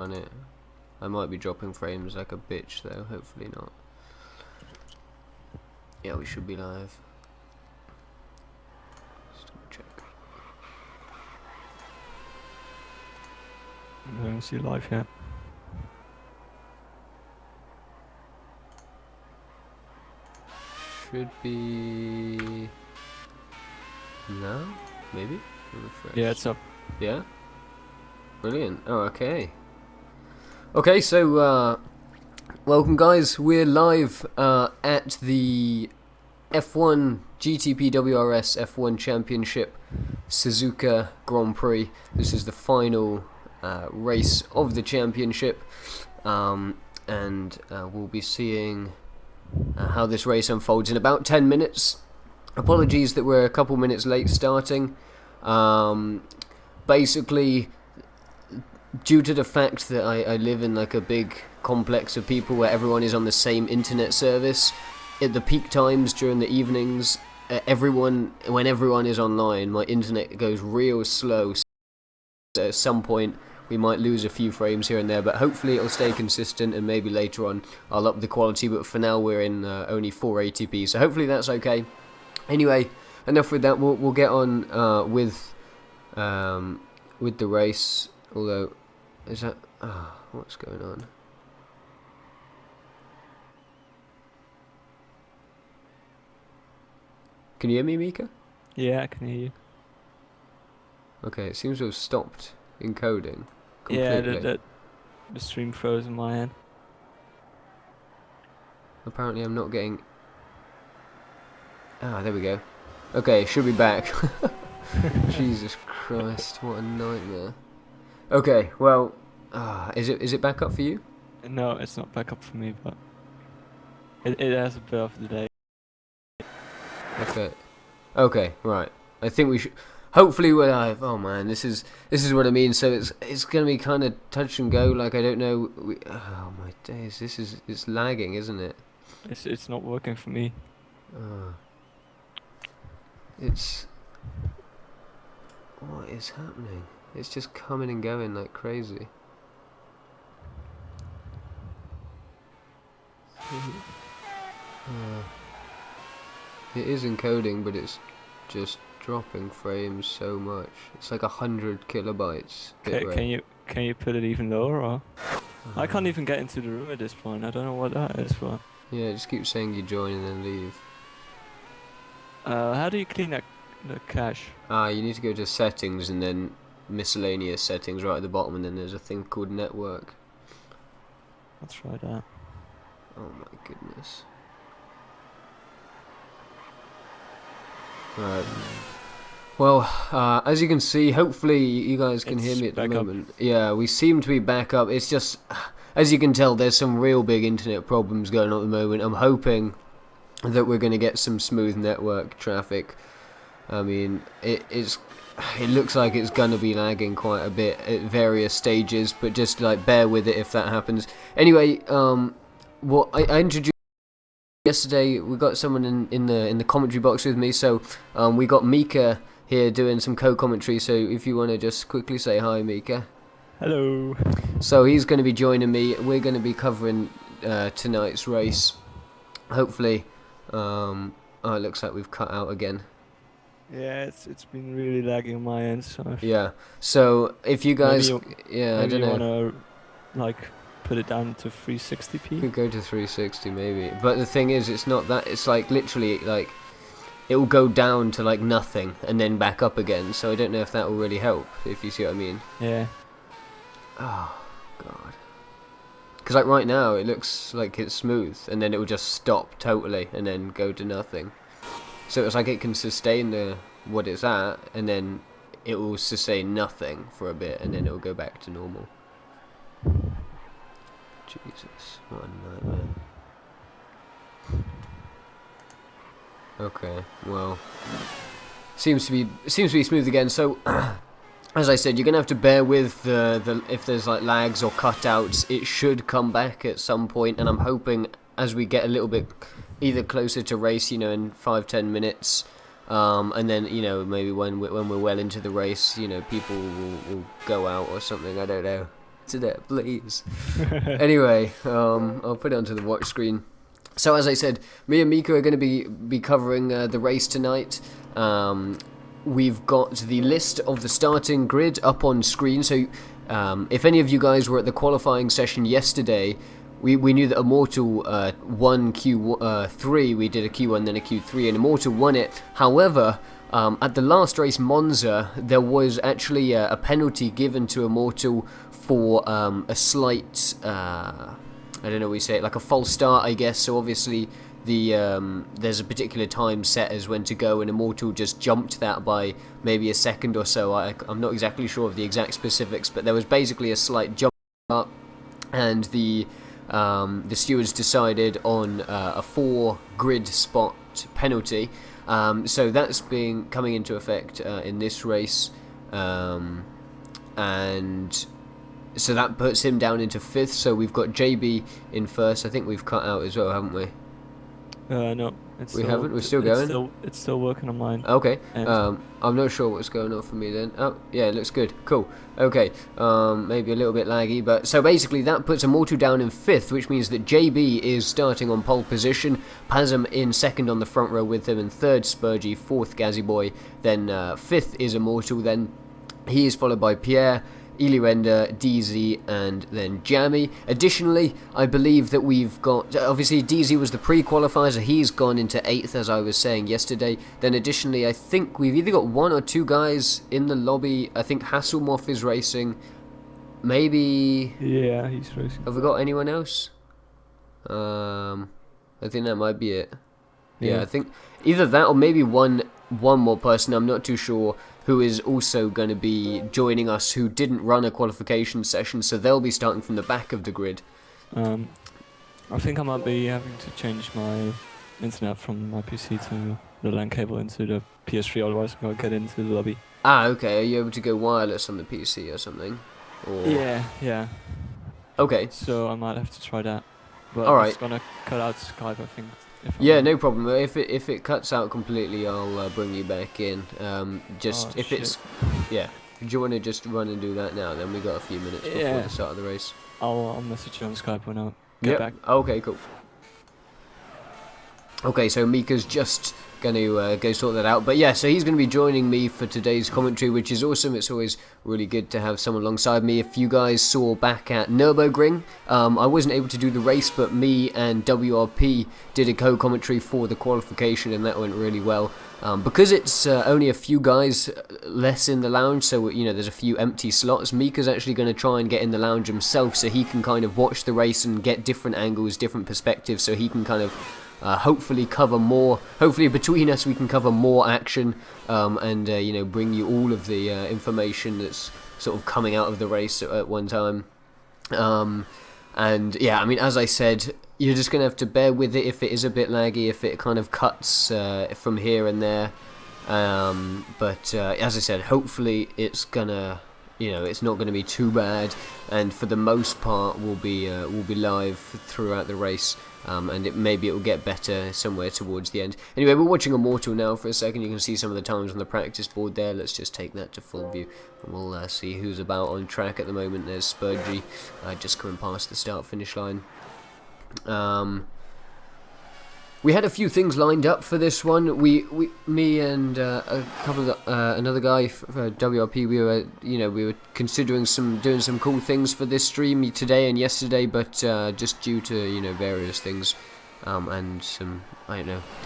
on it. I might be dropping frames like a bitch though, hopefully not. Yeah, we should be live. Let's double check. I don't see live yet. Should be now, maybe? Refresh. Yeah, it's up. Yeah? Brilliant. Oh, okay. Okay, so welcome guys. We're live at the F1 GTP-WRS F1 Championship Suzuka Grand Prix. This is the final race of the championship, and we'll be seeing how this race unfolds in about 10 minutes. Apologies that we're a couple minutes late starting. Basically, due to the fact that I live in like a big complex of people where everyone is on the same internet service, at the peak times during the evenings, when everyone is online, my internet goes real slow. So at some point we might lose a few frames here and there, but hopefully it'll stay consistent, and maybe later on I'll up the quality. But for now we're in only 480p, so hopefully that's okay. Anyway, enough with that. We'll get on with the race. Although, is that what's going on? Can you hear me, Mika? Yeah, I can hear you. Okay, it seems to have stopped encoding completely. Yeah, the stream froze on my end. Apparently I'm not getting... there we go. Okay, should be back. Jesus Christ, what a nightmare. Okay, well, is it back up for you? No, it's not back up for me, but it has a bit of delay. Okay, right. I think we should... Hopefully we're live. Oh man, this is what I mean. So it's gonna be kind of touch and go. Like, I don't know. Oh my days, it's lagging, isn't it? It's not working for me. It's... What is happening? It's just coming and going like crazy. It is encoding, but it's just dropping frames so much. It's like 100 kilobytes. Can you put it even lower? Or I can't even get into the room at this point. I don't know what that is for. Yeah, just keep saying you join and then leave. How do you clean the cache? You need to go to settings and then miscellaneous settings right at the bottom, and then there's a thing called network. I'll try that. Oh my goodness. Right. Well, as you can see, hopefully you guys can hear me at the moment. Yeah, we seem to be back up. It's just, as you can tell, there's some real big internet problems going on at the moment. I'm hoping that we're going to get some smooth network traffic. I mean, it looks like it's going to be lagging quite a bit at various stages, but just like bear with it if that happens. Anyway, what I introduced yesterday, we got someone in the commentary box with me, so we got Mika here doing some co-commentary. So if you want to just quickly say hi, Mika. Hello. So he's going to be joining me. We're going to be covering tonight's race. Hopefully, it looks like we've cut out again. Yeah, it's been really lagging on my end. So yeah. So if you guys, maybe I don't know. Wanna like put it down to 360p. Could go to 360 maybe, but the thing is, it's not that. It's like literally like it will go down to like nothing and then back up again. So I don't know if that will really help. If you see what I mean. Yeah. Oh god. Because like right now it looks like it's smooth, and then it will just stop totally and then go to nothing. So it's like it can sustain what it's at, and then it will sustain nothing for a bit, and then it will go back to normal. Jesus, what a nightmare. Okay, well, seems to be smooth again. So, as I said, you're gonna have to bear with the if there's like lags or cutouts. It should come back at some point, and I'm hoping as we get a little bit either closer to race, in 5-10 minutes, and then maybe when we're well into the race, people will go out or something. I don't know. internet, please. Anyway, I'll put it onto the watch screen. So as I said, me and Mika are going to be covering the race tonight. We've got the list of the starting grid up on screen, so if any of you guys were at the qualifying session yesterday, we knew that Immortal won Q3, we did a Q1 then a Q3, and Immortal won it. However, at the last race, Monza, there was actually a penalty given to Immortal for a slight, I don't know what we say, like a false start, I guess. So obviously there's a particular time set as when to go, and Immortal just jumped that by maybe a second or so. I'm not exactly sure of the exact specifics, but there was basically a slight jump up, and the stewards decided on a 4 grid spot penalty. So that's coming into effect in this race, and so that puts him down into 5th. So we've got JB in 1st. I think we've cut out as well, haven't we? No, haven't. We're still going. It's still working on mine. Okay. I'm not sure what's going on for me then. Oh, yeah, it looks good. Cool. Okay. Maybe a little bit laggy, but so basically that puts Immortal down in 5th, which means that JB is starting on pole position. Pasm in 2nd on the front row with him, and 3rd Spurgy, 4th Gazzy Boy. Then 5th is Immortal. Then he is followed by Pierre, Elirenda, DZ, and then Jammy. Additionally, I believe that we've got, obviously DZ was the pre-qualifier, so he's gone into 8th, as I was saying yesterday. Then additionally, I think we've either got 1 or 2 guys in the lobby. I think Hasselmoff is racing. Maybe... Yeah, he's racing. Have we got anyone else? I think that might be it. Yeah, I think either that or maybe one more person, I'm not too sure, who is also going to be joining us, who didn't run a qualification session, so they'll be starting from the back of the grid. I think I might be having to change my internet from my PC to the LAN cable into the PS3, otherwise I can't get into the lobby. Ah, okay. Are you able to go wireless on the PC or something? Or... Yeah. Okay. So I might have to try that. But all right. It's gonna cut out Skype, I think. Yeah, no problem. If it cuts out completely, I'll bring you back in. It's yeah. Do you want to just run and do that now? Then we got a few minutes before the start of the race. I'll message you on Skype when I get back. Okay, cool. Okay, so Mika's just going to go sort that out. But yeah, so he's going to be joining me for today's commentary, which is awesome. It's always really good to have someone alongside me. If you guys saw back at Nürburgring, I wasn't able to do the race, but me and WRP did a co-commentary for the qualification, and that went really well. Because it's only a few guys less in the lounge, so there's a few empty slots, Mika's actually going to try and get in the lounge himself, so he can kind of watch the race and get different angles, different perspectives, so he can kind of hopefully cover more. Hopefully between us we can cover more action, and bring you all of the information that's sort of coming out of the race at one time. And yeah, I mean, as I said, you're just gonna have to bear with it if it is a bit laggy, if it kind of cuts from here and there. But as I said, hopefully it's gonna, it's not gonna be too bad, and for the most part we'll be live throughout the race. And maybe it will get better somewhere towards the end. Anyway, we're watching Immortal now for a second. You can see some of the times on the practice board there. Let's just take that to full view, and we'll see who's about on track at the moment. There's Spurgy just coming past the start-finish line. We had a few things lined up for this one. Me and a couple of another guy for WRP. We were considering doing some cool things for this stream today and yesterday, but just due to various things and some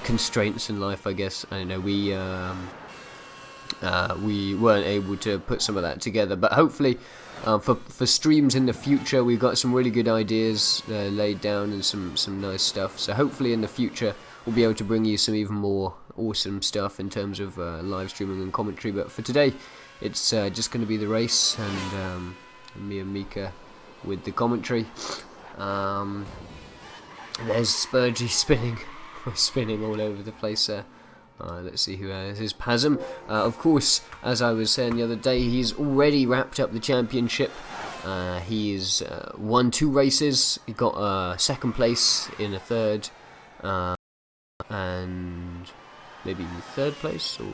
constraints in life, I guess. We weren't able to put some of that together, but hopefully. For streams in the future, we've got some really good ideas laid down and some nice stuff. So hopefully in the future we'll be able to bring you some even more awesome stuff in terms of live streaming and commentary. But for today, it's just going to be the race and me and Mika with the commentary. And there's Spurgy spinning. We're spinning all over the place there. Let's see who has his Pasm. Of course, as I was saying the other day, he's already wrapped up the championship. He's won 2 races. He got second place in a third, and maybe third place or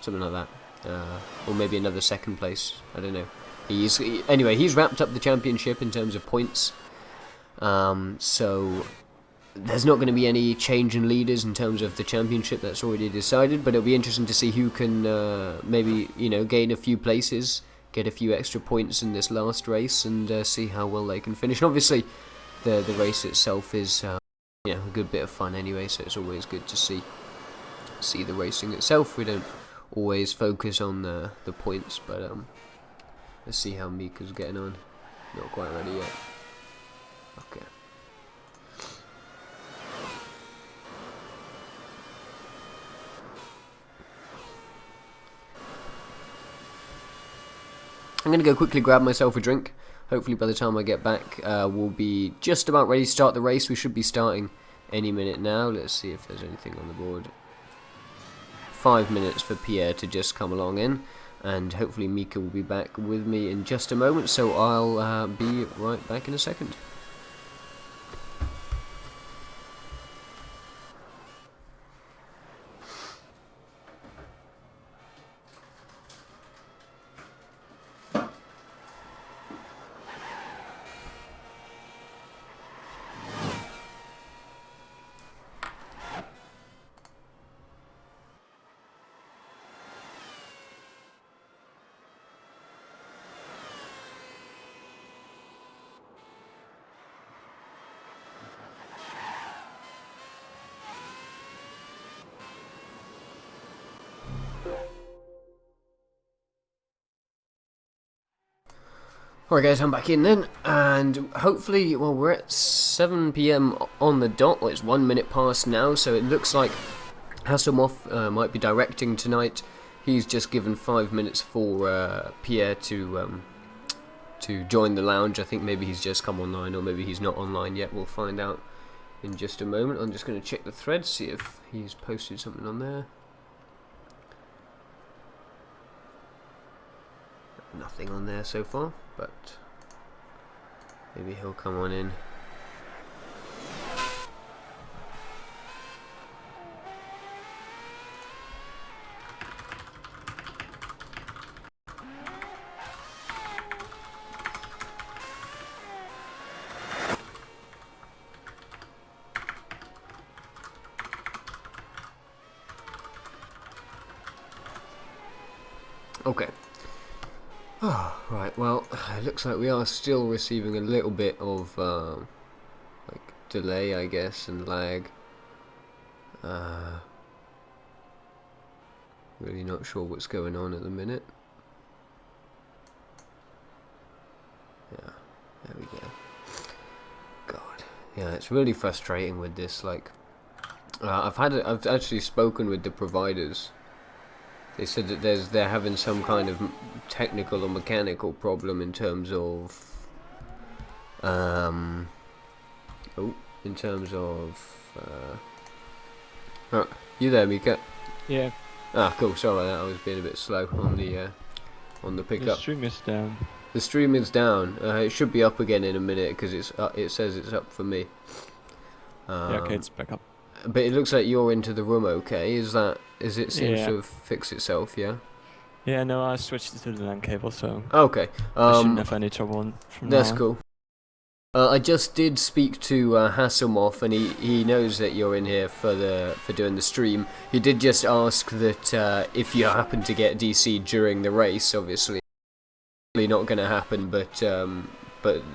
something like that, or maybe another second place. I don't know. Anyway, he's wrapped up the championship in terms of points. So there's not going to be any change in leaders in terms of the championship. That's already decided. But it'll be interesting to see who can maybe gain a few places, get a few extra points in this last race, and see how well they can finish. And obviously, the race itself is a good bit of fun anyway. So it's always good to see the racing itself. We don't always focus on the points, but let's see how Mika's getting on. Not quite ready yet. Okay. I'm going to go quickly grab myself a drink. Hopefully by the time I get back, we'll be just about ready to start the race. We should be starting any minute now. Let's see if there's anything on the board. 5 minutes for Pierre to just come along in. And hopefully Mika will be back with me in just a moment. So I'll be right back in a second. Alright guys, I'm back in then, and hopefully, well, we're at 7 PM on the dot. Well, it's 1 minute past now, so it looks like Hasselhoff might be directing tonight. He's just given 5 minutes for Pierre to join the lounge. I think maybe he's just come online, or maybe he's not online yet. We'll find out in just a moment. I'm just going to check the thread, see if he's posted something on there. Nothing on there so far, but maybe he'll come on in. Okay. Oh, right, well, it looks like we are still receiving a little bit of delay, I guess, and lag. Really not sure what's going on at the minute. Yeah, there we go. God, yeah, it's really frustrating with this. Like, I've actually spoken with the providers. They said that they're having some kind of technical or mechanical problem in terms of oh, you there, Mika? Yeah. Ah, cool. Sorry about that. I was being a bit slow on the pickup. The stream is down. The stream is down. It should be up again in a minute because it says it's up for me. Yeah, okay, it's back up. But it looks like you're into the room okay. Is it seems Yeah. to have fixed itself, yeah? Yeah, no, I switched to the LAN cable, so Okay. I shouldn't have any trouble from now That's on. cool. I just did speak to Hasselhoff, and he knows that you're in here for doing the stream. He did just ask that if you happen to get DC during the race, obviously not going to happen, but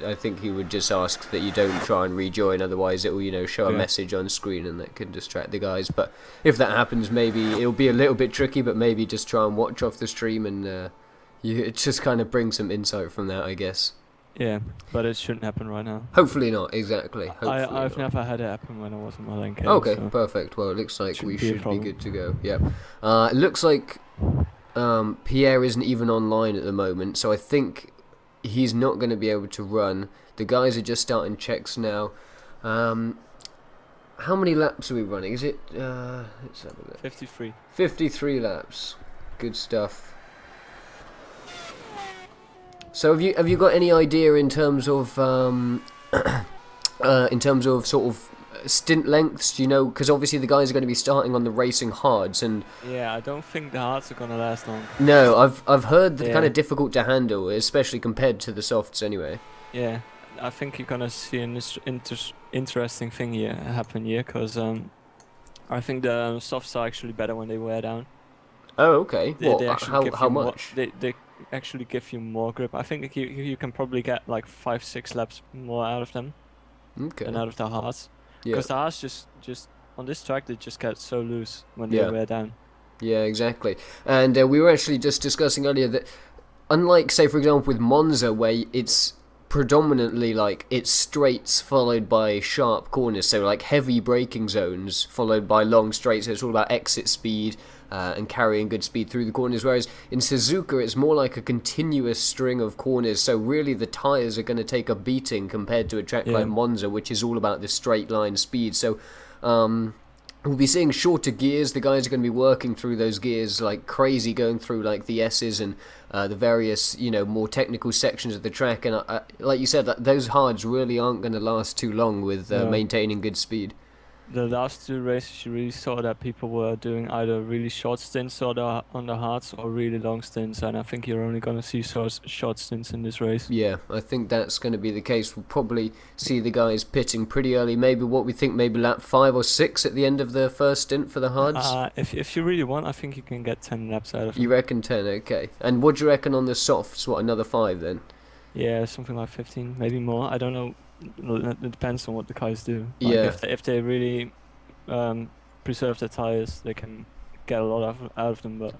I think he would just ask that you don't try and rejoin, otherwise it will show a message on screen and that can distract the guys. But if that happens, maybe it'll be a little bit tricky, but maybe just try and watch off the stream and it just kind of brings some insight from that, I guess. Yeah, but it shouldn't happen right now. Hopefully not, exactly. I've never had it happen when I was on my LAN cable. Okay, so perfect. Well, it looks like we should be problem. good to go. Yep. It looks like Pierre isn't even online at the moment, so I think he's not going to be able to run. The guys are just starting checks now. How many laps are we running? Is it? Let's have a look. 53. 53 laps. Good stuff. So have you got any idea in terms of sort of stint lengths? Do you know? Because obviously the guys are going to be starting on the racing hards, and Yeah, I don't think the hards are gonna last long. no, I've heard they're kind Yeah, of difficult to handle, especially compared to the softs anyway. yeah. I think you're gonna see an interesting thing here happen here, cause I think the softs are actually better when they wear down. Oh, okay. They What? actually How give how you more. much? They actually give you more grip. I think you can probably get like 5 6 laps more out of them than Okay. out of the hards, Yeah. because the hards just on this track they just get so loose when they Yeah. wear down. Yeah. Exactly. And we were actually just discussing earlier that unlike, say, for example, with Monza, where it's predominantly like it's straights followed by sharp corners, so like heavy braking zones followed by long straights. So it's all about exit speed and carrying good speed through the corners. Whereas in Suzuka, it's more like a continuous string of corners. So really, the tires are going to take a beating compared to a track like Yeah. Monza, which is all about the straight line speed. So. We'll be seeing shorter gears. The guys are going to be working through those gears like crazy, going through like the S's and the various, more technical sections of the track. And like you said, those hards really aren't going to last too long with No. maintaining good speed. The last two races, you really saw that people were doing either really short stints on the hards or really long stints, and I think you're only gonna see short stints in this race. Yeah, I think that's going to be the case. We'll probably see the guys pitting pretty early. Maybe what we think, maybe lap 5 or 6 at the end of the first stint for the hards. If you really want, I think you can get 10 laps out of You them. reckon 10? Okay. And what do you reckon on the softs? What, another 5 then? Yeah, something like 15, maybe more. I don't know. It depends on what the guys do. Like Yeah. if they really preserve their tires, they can get a lot out of them. But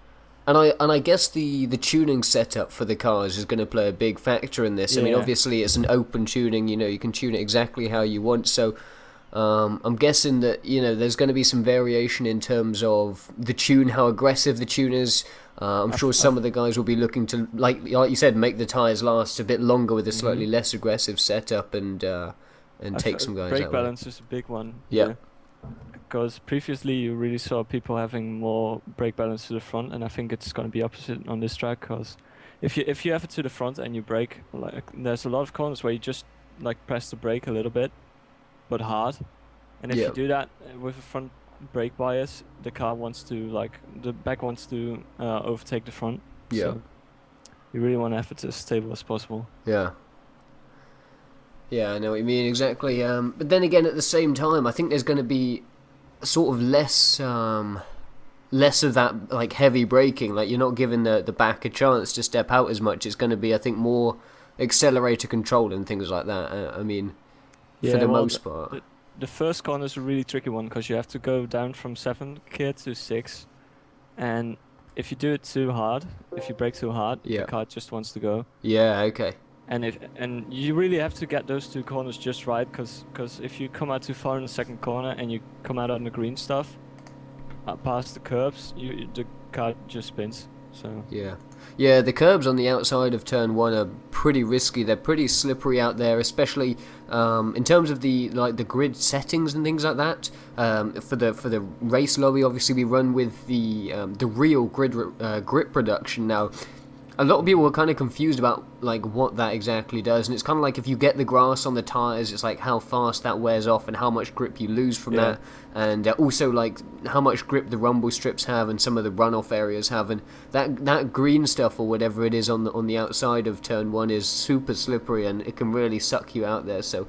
And I guess the tuning setup for the cars is going to play a big factor in this. I mean, yeah, obviously it's an open tuning. You can tune it exactly how you want. So I'm guessing that there's going to be some variation in terms of the tune, how aggressive the tune is. I'm sure some of the guys will be looking to, like you said, make the tires last a bit longer with a slightly less aggressive setup and take some guys brake out. balance is a big one. Yeah. Because previously you really saw people having more brake balance to the front, and I think it's going to be opposite on this track. Because if you have it to the front and you brake, like there's a lot of corners where you just like press the brake a little bit, but hard. And if Yeah. you do that with a front brake bias, the back wants to overtake the front. Yeah. So you really want to have it as stable as possible. Yeah. Yeah, I know what you mean exactly. But then again, at the same time, I think there's going to be sort of less of that like heavy braking. Like you're not giving the back a chance to step out as much. It's going to be, I think, more accelerator control and things like that. I mean, for the most part. The first corner is a really tricky one because you have to go down from 7 gear to 6, and if you do it too hard, if you brake too hard, Yeah. the car just wants to go. Yeah. Okay. And you really have to get those two corners just right, because if you come out too far in the second corner and you come out on the green stuff, past the curbs, the car just spins. So Yeah. Yeah, the curbs on the outside of turn 1 are pretty risky. They're pretty slippery out there, especially in terms of the grid settings and things like that. For the race lobby, obviously we run with the real grip production now. A lot of people are kind of confused about like what that exactly does, and it's kind of like if you get the grass on the tires, it's like how fast that wears off and how much grip you lose from that, and also like how much grip the rumble strips have and some of the runoff areas have, and that green stuff or whatever it is on the outside of turn 1 is super slippery and it can really suck you out there. So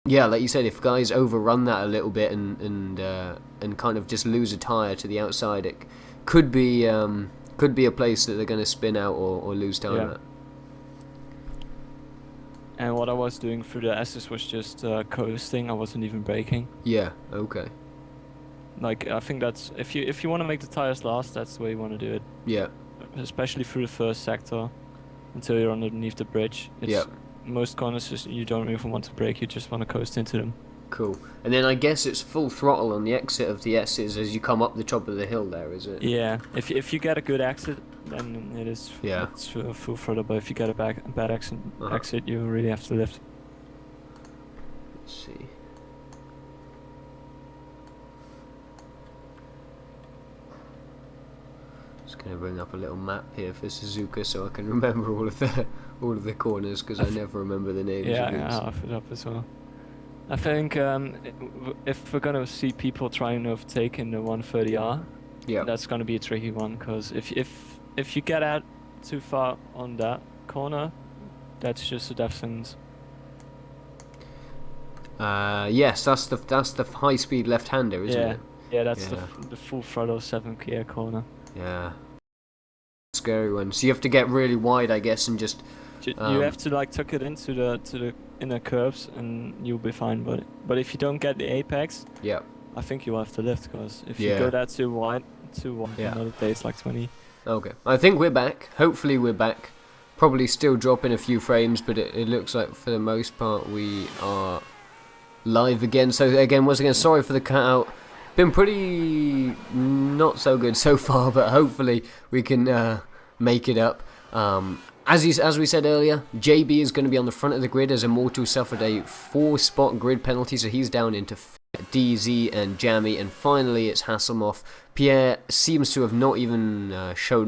yeah, like you said, if guys overrun that a little bit and kind of just lose a tire to the outside, it could be a place that they're going to spin out or lose time at. And what I was doing through the S's was just coasting. I wasn't even braking. Yeah. Okay. Like I think that's if you want to make the tires last, that's the way you want to do it. Yeah. Especially through the first sector, until you're underneath the bridge. Most corners you don't even want to brake. You just want to coast into them. Cool. And then I guess it's full throttle on the exit of the S's as you come up the top of the hill there, is it? Yeah. If you get a good exit, then it is it's full throttle. But if you get a bad exit, you really have to lift. Let's see. Just gonna bring up a little map here for Suzuka so I can remember all of the corners because I never remember the names. Yeah, I'll have it up as well. I think if we're gonna see people trying to overtake in the 130R, Yeah. that's gonna be a tricky one because if you get out too far on that corner, that's just a death sentence. Yes, that's the high speed left hander, isn't Yeah, it? yeah, that's Yeah. the full throttle 7 gear corner. Yeah. Scary one. So you have to get really wide, I guess, and just You have to like tuck it into the inner curves and you'll be fine. But if you don't get the apex, yeah. I think you'll have to lift because if you Yeah. go that too wide, Yeah. another day it's like 20. Okay. I think we're back. Hopefully we're back. Probably still dropping a few frames, but it looks like for the most part we are live again. So again, once again, sorry for the cutout. Been pretty not so good so far, but hopefully we can make it up. As we said earlier, JB is going to be on the front of the grid as Immortal suffered a 4-spot grid penalty, so he's down into DZ and Jammy, and finally it's Hasselhoff. Pierre seems to have not even shown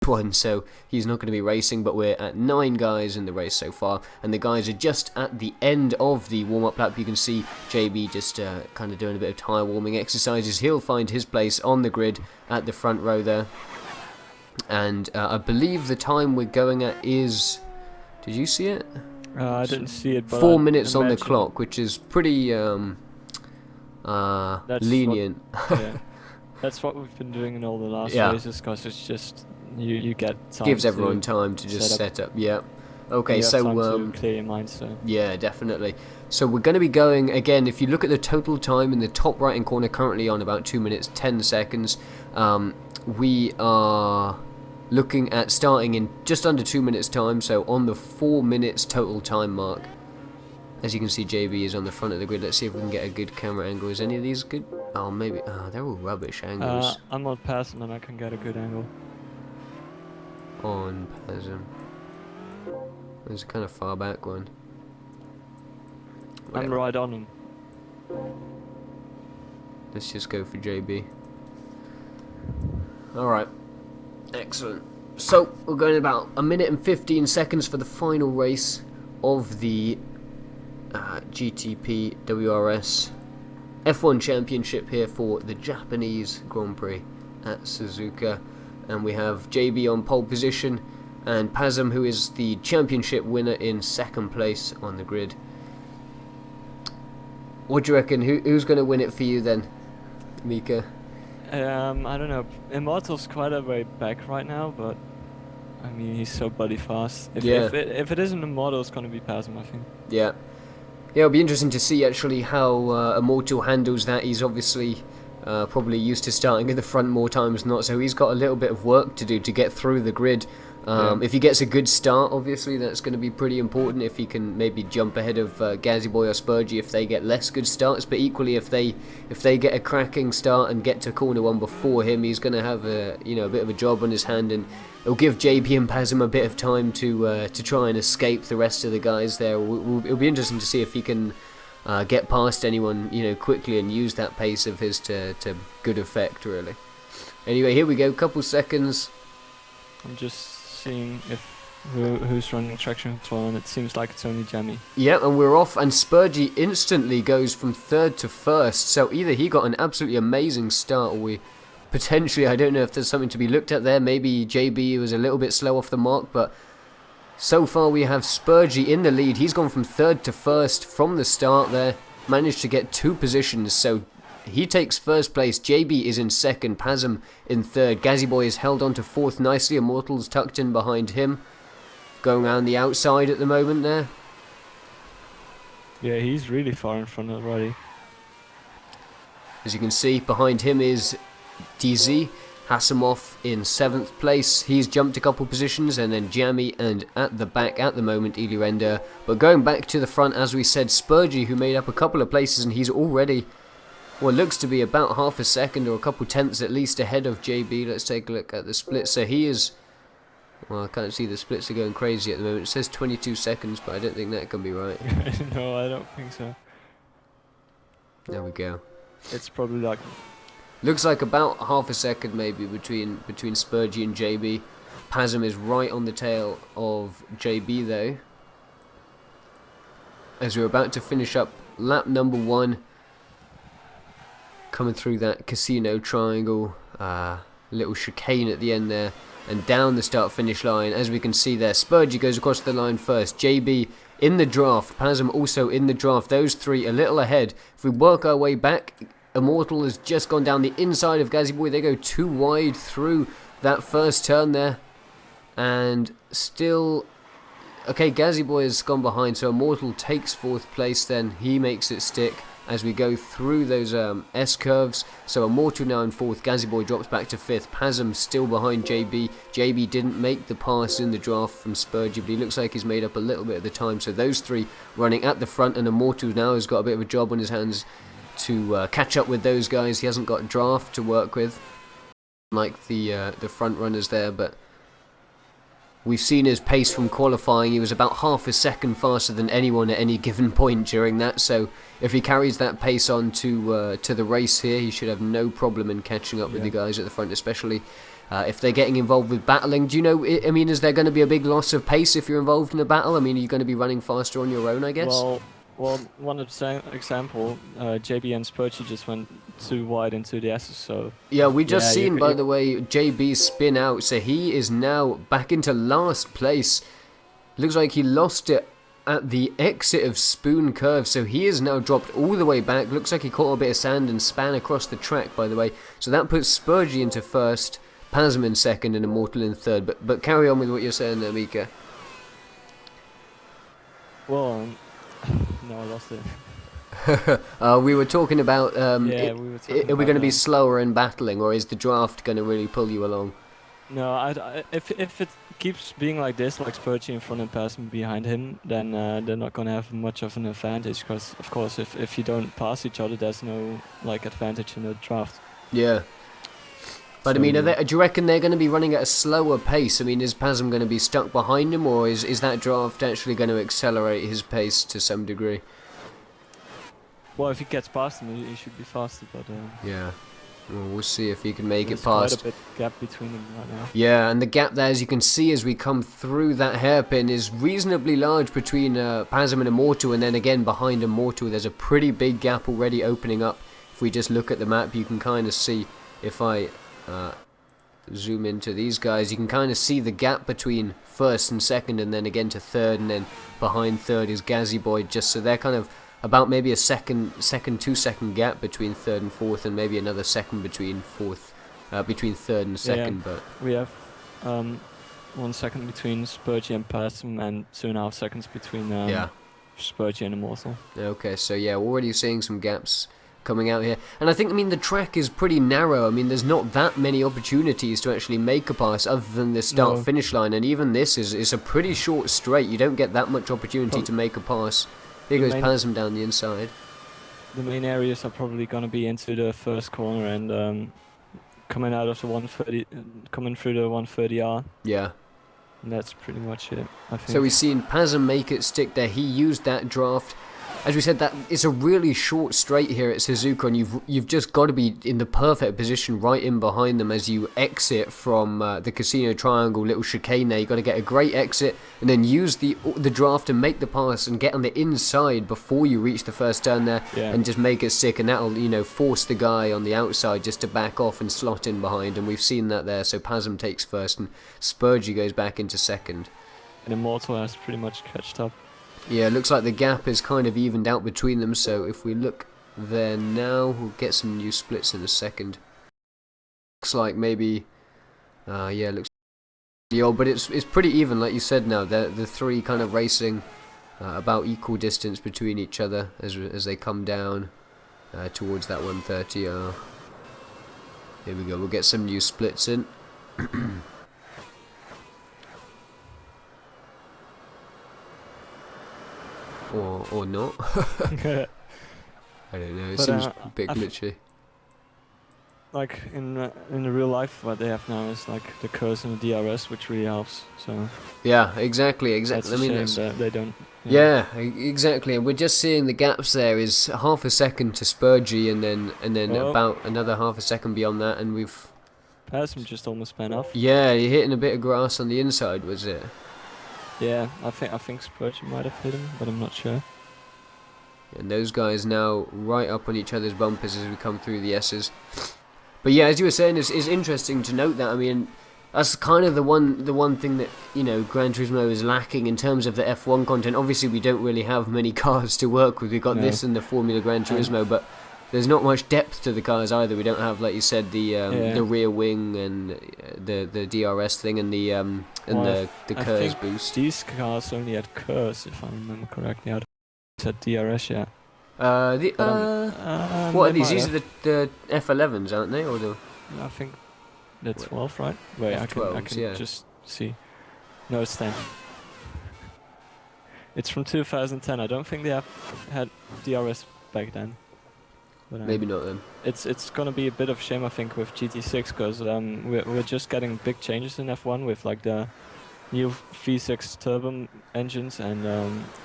one, so he's not going to be racing, but we're at 9 guys in the race so far, and the guys are just at the end of the warm-up lap. You can see JB just kind of doing a bit of tyre warming exercises. He'll find his place on the grid at the front row there, and I believe the time we're going at is, did you see it? I didn't see it, but 4 I minutes on the imagine clock, which is pretty that's lenient. yeah, that's what we've been doing in all the last Yeah. races because it's just you get time Gives to everyone time to just set up. Yeah. Okay, you have so time to clear your mind. So yeah, definitely. So we're going to be going again. If you look at the total time in the top right hand corner, currently on about 2 minutes 10 seconds. We are looking at starting in just under 2 minutes time, so on the 4 minutes total time mark. As you can see, JB is on the front of the grid. Let's see if we can get a good camera angle. Is any of these good? Oh, maybe. Oh, they're all rubbish angles. I'm on pass and then I can get a good angle. On Pesm. There's a kind of far back one. I'm Whatever. right on him. Let's just go for JB. Alright. Excellent. So, we're going about 1 minute and 15 seconds for the final race of the GTP-WRS F1 Championship here for the Japanese Grand Prix at Suzuka. And we have JB on pole position and Pasm, who is the championship winner, in second place on the grid. What do you reckon? Who's going to win it for you then, Mika? I don't know. Immortal's quite a way back right now, but I mean he's so bloody fast. If it isn't Immortal, it's gonna be Pasm, I think. Yeah. Yeah, it'll be interesting to see actually how Immortal handles that. He's obviously probably used to starting at the front more times than not, so he's got a little bit of work to do to get through the grid. If he gets a good start, obviously that's going to be pretty important. If he can maybe jump ahead of Gazzy Boy or Spurgey if they get less good starts, but equally if they get a cracking start and get to corner 1 before him, he's going to have a bit of a job on his hand, and it'll give JP and Pasm a bit of time to try and escape the rest of the guys there. It'll be interesting to see if he can get past anyone quickly and use that pace of his to good effect, really. Anyway, here we go, couple seconds. I'm just seeing who's running traction control, and it seems like it's only Jammy. Yeah, and we're off, and Spurgey instantly goes from 3rd to 1st, so either he got an absolutely amazing start, or we potentially, I don't know if there's something to be looked at there, maybe JB was a little bit slow off the mark, but so far we have Spurgey in the lead. He's gone from 3rd to 1st from the start there, managed to get 2 positions, so he takes 1st place. JB is in 2nd, Pasm in 3rd. Gazzy Boy is held on to 4th nicely. Immortal's tucked in behind him, going around the outside at the moment there. Yeah, he's really far in front already. As you can see, behind him is DZ. Hasselhoff in 7th place. He's jumped a couple positions, and then Jammy, and at the back at the moment, Eli Render. But going back to the front, as we said, Spurgey, who made up a couple of places, and he's already, well, looks to be about half a second or a couple tenths at least ahead of JB. Let's take a look at the split. So he is, well, I can't see, the splits are going crazy at the moment. It says 22 seconds, but I don't think that can be right. No, I don't think so. There we go. It's probably like, looks like about half a second maybe between Spurgey and JB. Pasm is right on the tail of JB though, as we're about to finish up lap number 1. Coming through that casino triangle. Little chicane at the end there. And down the start-finish line. As we can see there, Spurgey goes across the line first. JB in the draft. Pasm also in the draft. Those three a little ahead. If we work our way back, Immortal has just gone down the inside of Gazzy Boy. They go too wide through that first turn there. And still... Okay, Gazzy Boy has gone behind, so Immortal takes 4th place then. He makes it stick as we go through those S-curves. So Immortal now in 4th, Gazzy Boy drops back to 5th. Pasm still behind JB. JB didn't make the pass in the draft from Spurgey, but he looks like he's made up a little bit of the time. So those three running at the front, and Immortal now has got a bit of a job on his hands to catch up with those guys. He hasn't got a draft to work with like the front runners there, but we've seen his pace from qualifying. He was about half a second faster than anyone at any given point during that, so if he carries that pace on to the race here, he should have no problem in catching up with the guys at the front, especially if they're getting involved with battling. Do you know, I mean, is there going to be a big loss of pace if you're involved in a battle? I mean, are you going to be running faster on your own, I guess? Well, one example, JB and Spurgey just went too wide into the S's, so... Yeah, we just seen, by the way, JB spin out, so he is now back into last place. Looks like he lost it at the exit of Spoon Curve, so he is now dropped all the way back. Looks like he caught a bit of sand and span across the track, by the way. So that puts Spurgey into 1st, Pasm in 2nd, and Immortal in 3rd. But carry on with what you're saying there, Mika. Well... No, I lost it. We were talking about, we were talking are we going to be slower in battling, or is the draft going to really pull you along? No, if it keeps being like this, like Spurgey in front and Pasm behind him, then they're not going to have much of an advantage, because, of course, if you don't pass each other, there's no like advantage in the draft. Yeah. But, so, I mean, do you reckon they're going to be running at a slower pace? I mean, is Pasm going to be stuck behind him, or is that draft actually going to accelerate his pace to some degree? Well, if he gets past him, he should be faster, but... yeah. Well, we'll see if he can make it past. There's quite a bit gap between them right now. Yeah, and the gap there, as you can see as we come through that hairpin, is reasonably large between Pasm and Immortal, and then again behind Immortal, there's a pretty big gap already opening up. If we just look at the map, you can kind of see, if I... zoom into these guys, you can kind of see the gap between 1st and 2nd, and then again to 3rd, and then behind 3rd is Gazzy Boy, just so they're kind of about maybe a 2-second gap between 3rd and 4th, and maybe another second between 3rd and 2nd. Yeah, but we have 1 second between Spurgey and Pasm, and 2.5 seconds between Spurgey and Immortal. Okay, so yeah, we're already seeing some gaps coming out here, and I think, I mean, the track is pretty narrow. I mean, there's not that many opportunities to actually make a pass other than the start-finish line, and even this is a pretty short straight. You don't get that much opportunity to make a pass. Here goes Pasm down the inside. The main areas are probably going to be into the first corner and coming out of the 130, coming through the 130R. Yeah. And that's pretty much it, I think. So we've seen Pasm make it stick there. He used that draft. As we said, that it's a really short straight here at Suzuka, and you've just got to be in the perfect position right in behind them as you exit from the casino triangle, little chicane there. You've got to get a great exit and then use the draft and make the pass and get on the inside before you reach the first turn there, and just make it stick, and that'll, you know, force the guy on the outside just to back off and slot in behind, and we've seen that there. So Pasm takes 1st and Spurgey goes back into 2nd. And Immortal has pretty much catched up. Yeah, it looks like the gap is kind of evened out between them, so if we look there now, we'll get some new splits in a second. Looks like maybe, looks but it's pretty even, like you said now. The three kind of racing about equal distance between each other as they come down towards that 130. Here we go, we'll get some new splits in. Or not. I don't know, it seems a bit glitchy. Like in the real life, what they have now is like the curse and the DRS, which really helps. So yeah, exactly. That's I mean, that they don't. Yeah, exactly. And we're just seeing the gaps there is half a second to Spurgey, and then about another half a second beyond that, and we've. Pasm just almost spun off. Yeah, you're hitting a bit of grass on the inside, was it? Yeah, I think Spurgey might have hit him, but I'm not sure. And those guys now right up on each other's bumpers as we come through the S's. But yeah, as you were saying, it's interesting to note that. I mean, that's kind of the one thing that, you know, Gran Turismo is lacking in terms of the F1 content. Obviously, we don't really have many cars to work with. We've got this and the Formula Gran Turismo, but there's not much depth to the cars either. We don't have, like you said, the rear wing and the DRS thing and the KERS boost. These cars only had KERS, if I remember correctly. I said DRS, yeah. What are these? These are the F11s, aren't they? Or the? I think the 12, right? Wait, I can just see. No, it's 10. It's from 2010. I don't think they had DRS back then. But, maybe not then. It's gonna be a bit of a shame, I think, with GT6 because we're just getting big changes in F1 with like the new V6 turbo engines and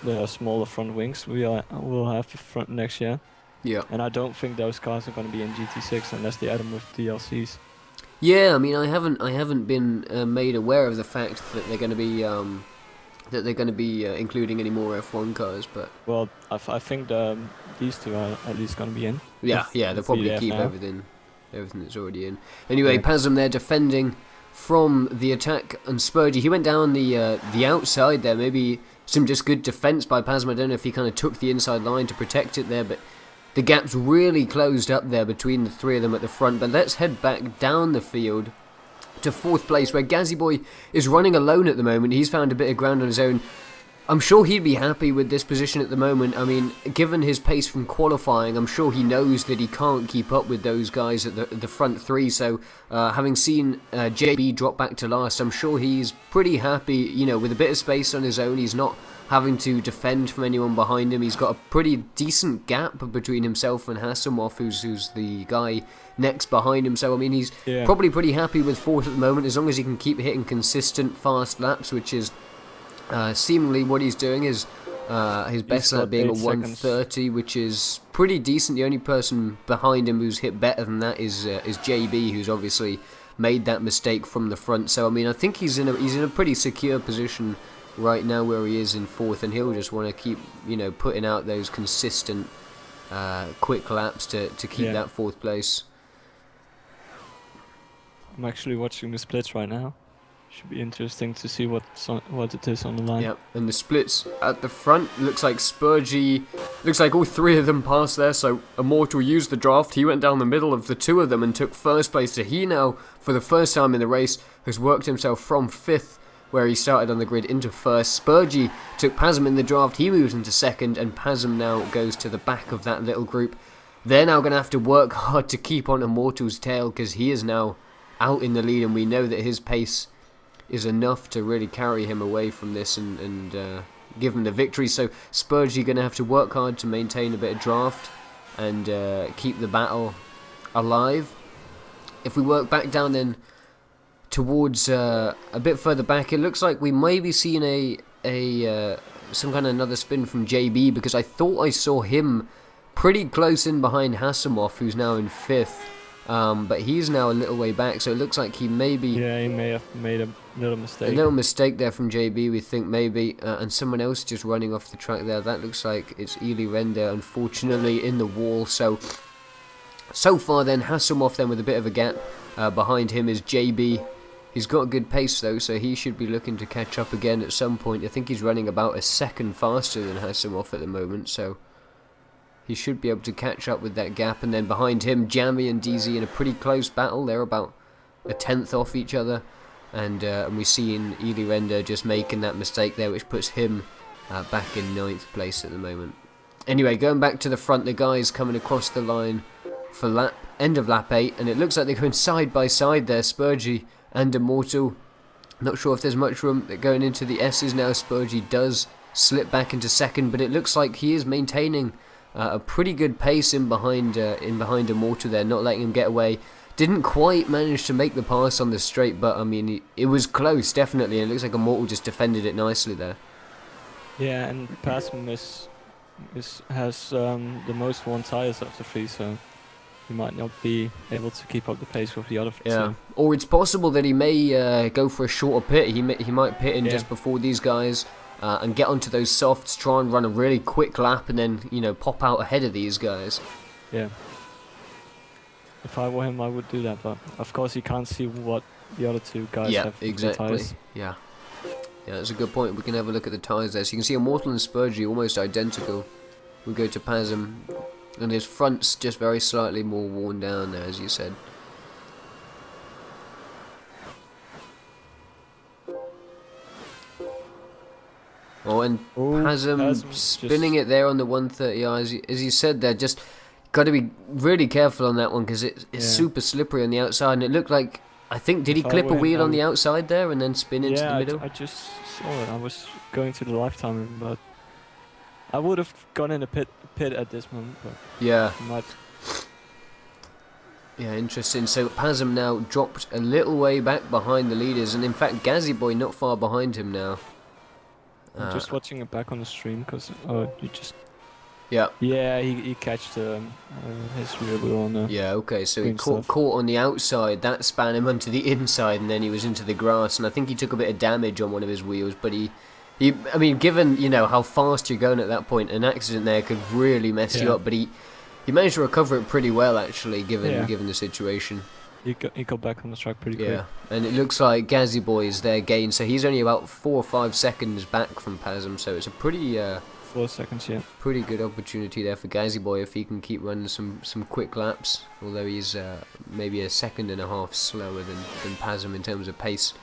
the smaller front wings we'll have front next year. Yeah. And I don't think those cars are going to be in GT6 unless they add them with DLCs. Yeah, I mean, I haven't been made aware of the fact that they're going to be including any more F1 cars, but well, I think these two are at least going to be in. Yeah, they'll probably keep everything that's already in. Anyway, Pasm there defending from the attack on Spurgey. He went down the outside there. Maybe some just good defense by Pasm. I don't know if he kind of took the inside line to protect it there, but the gap's really closed up there between the three of them at the front. But let's head back down the field to 4th place, where Gazzy Boy is running alone at the moment. He's found a bit of ground on his own. I'm sure he'd be happy with this position at the moment. I mean, given his pace from qualifying, I'm sure he knows that he can't keep up with those guys at the front three. So, having seen JB drop back to last, I'm sure he's pretty happy, you know, with a bit of space on his own. He's not having to defend from anyone behind him. He's got a pretty decent gap between himself and Hasselhoff, who's the guy next behind him. So, I mean, he's probably pretty happy with 4th at the moment, as long as he can keep hitting consistent fast laps, which is seemingly what he's doing. Is his best lap being a 1:30, which is pretty decent. The only person behind him who's hit better than that is JB, who's obviously made that mistake from the front. So I mean, I think he's in a pretty secure position right now where he is in 4th, and he'll just want to keep, you know, putting out those consistent quick laps to keep that 4th place. I'm actually watching the splits right now. Should be interesting to see what it is on the line. Yep, and the splits at the front, looks like Spurgey, looks like all three of them passed there, so Immortal used the draft. He went down the middle of the two of them and took 1st place. So he now, for the first time in the race, has worked himself from 5th, where he started on the grid, into 1st. Spurgey took Pasm in the draft, he moves into 2nd, and Pasm now goes to the back of that little group. They're now going to have to work hard to keep on Immortal's tail, because he is now out in the lead, and we know that his pace is enough to really carry him away from this and give him the victory. So Spurgey going to have to work hard to maintain a bit of draft and keep the battle alive. If we work back down then towards a bit further back, it looks like we may be seeing some kind of another spin from JB, because I thought I saw him pretty close in behind Hasselhoff, who's now in 5th. But he's now a little way back, so it looks like he may be... Yeah, he may have made a little mistake. A little mistake there from JB, we think, maybe. And someone else just running off the track there. That looks like it's Ely Render, unfortunately, in the wall. So far then, Hasselhoff then with a bit of a gap. Behind him is JB. He's got a good pace, though, so he should be looking to catch up again at some point. I think he's running about a second faster than Hasselhoff at the moment, so he should be able to catch up with that gap. And then behind him, Jammy and DZ in a pretty close battle. They're about a 10th off each other. And we see in Ely Render just making that mistake there, which puts him back in 9th place at the moment. Anyway, going back to the front, the guys coming across the line for end of lap 8. And it looks like they're going side by side there, Spurgey and Immortal. Not sure if there's much room. They're going into the S's now. Spurgey does slip back into 2nd, but it looks like he is maintaining a pretty good pace in behind Immortal there, not letting him get away. Didn't quite manage to make the pass on the straight, but I mean, it was close, definitely, and it looks like Immortal just defended it nicely there. Yeah, and Pasm has the most worn tires of the 3, so he might not be able to keep up the pace with the other 2. Yeah, or it's possible that he may go for a shorter pit. He might pit in just before these guys. and get onto those softs, try and run a really quick lap, and then pop out ahead of these guys. Yeah. If I were him, I would do that, but of course he can't see what the other two guys have. Yeah, exactly. Yeah, that's a good point. We can have a look at the tyres there. So you can see Immortal and Spurgey almost identical. We go to Pasm, and his front's just very slightly more worn down there, as you said. Oh, and Pasm spinning it there on the 130i, as you said there, just got to be really careful on that one because it's super slippery on the outside, and it looked like, I think, did he clip a wheel on the outside there and then spin into the middle? I just saw it. I was going to the lifetime, but I would have gone in a pit at this moment. But yeah. Might. Yeah, interesting. So Pasm now dropped a little way back behind the leaders, and in fact, Gazzy Boy not far behind him now. I'm just watching it back on the stream because you just. Yeah. Yeah, he catched his rear wheel on the. Yeah, okay, so he caught on the outside, that span him onto the inside, and then he was into the grass, and I think he took a bit of damage on one of his wheels, but I mean, given, how fast you're going at that point, an accident there could really mess you up, but he managed to recover it pretty well, actually, given the situation. He got back on the track pretty quick. Yeah, and it looks like Gazzy Boy is their gain, so he's only about 4 or 5 seconds back from Pasm, so it's a pretty... 4 seconds, yeah. Pretty good opportunity there for Gazzy Boy if he can keep running some quick laps, although he's maybe a second and a half slower than Pasm in terms of pace.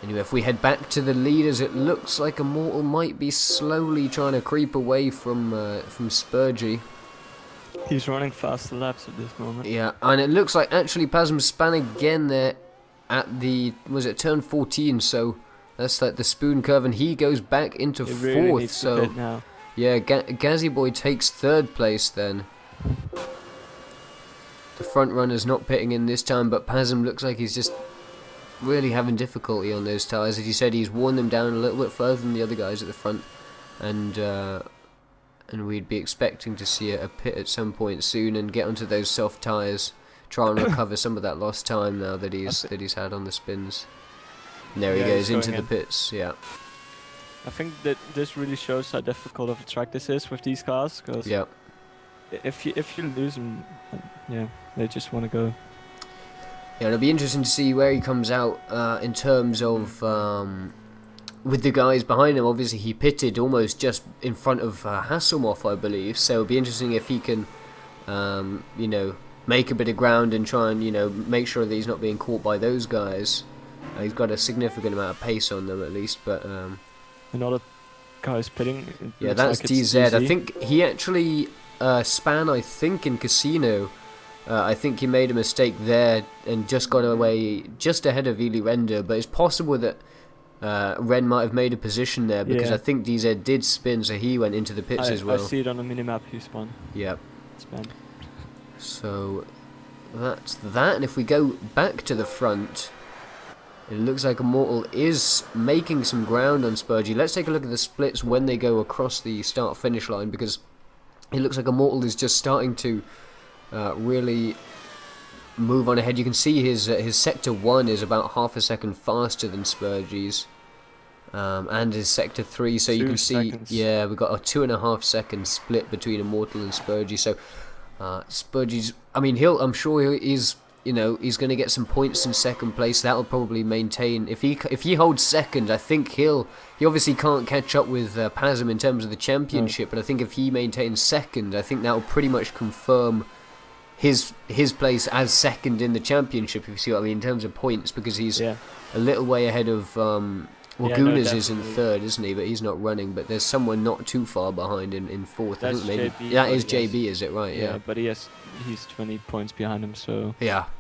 Anyway, if we head back to the leaders, it looks like Immortal might be slowly trying to creep away from Spurgey. He's running faster laps at this moment. Yeah, and it looks like actually Pasm span again there at the, was it turn 14, so that's like the spoon curve, and he goes back into fourth, so now. Yeah, Gazzy Boy takes third place then. The front runner's not pitting in this time, but Pasm looks like he's just really having difficulty on those tyres. As you said, he's worn them down a little bit further than the other guys at the front, and we'd be expecting to see a pit at some point soon and get onto those soft tyres, try and recover some of that lost time now that he's had on the spins. And there he goes into the pits. Yeah. I think that this really shows how difficult of a track this is with these cars, because if you lose them, they just want to go. Yeah, it'll be interesting to see where he comes out in terms of with the guys behind him. Obviously, he pitted almost just in front of Hasselhoff, I believe. So it'll be interesting if he can, make a bit of ground and try and make sure that he's not being caught by those guys. He's got a significant amount of pace on them at least, but another guy's pitting. Yeah, that's like DZ. I think he actually span. I think in Casino. I think he made a mistake there and just got away just ahead of Eli Render, but it's possible that Ren might have made a position there because I think DZ did spin, so he went into the pits as well. I see it on the minimap, he spun. Yeah. Spun. So that's that, and if we go back to the front, it looks like Immortal is making some ground on Spurgey. Let's take a look at the splits when they go across the start-finish line, because it looks like Immortal is just starting to really move on ahead. You can see his sector 1 is about half a second faster than Spurgey's, and his sector 3. So you can see, we've got a 2.5 second split between Immortal and Spurgey. So Spurgey's, I mean, I'm sure he's going to get some points in second place. That'll probably maintain. If he holds second, I think he obviously can't catch up with Pasm in terms of the championship. But I think if he maintains second, I think that'll pretty much confirm his place as second in the championship, if you see what I mean, in terms of points, because he's a little way ahead of Gunas is in third, isn't he? But he's not running. But there's someone not too far behind in fourth. That's I think maybe JB, that is JB, is it right? Yeah, but he's 20 points behind him, so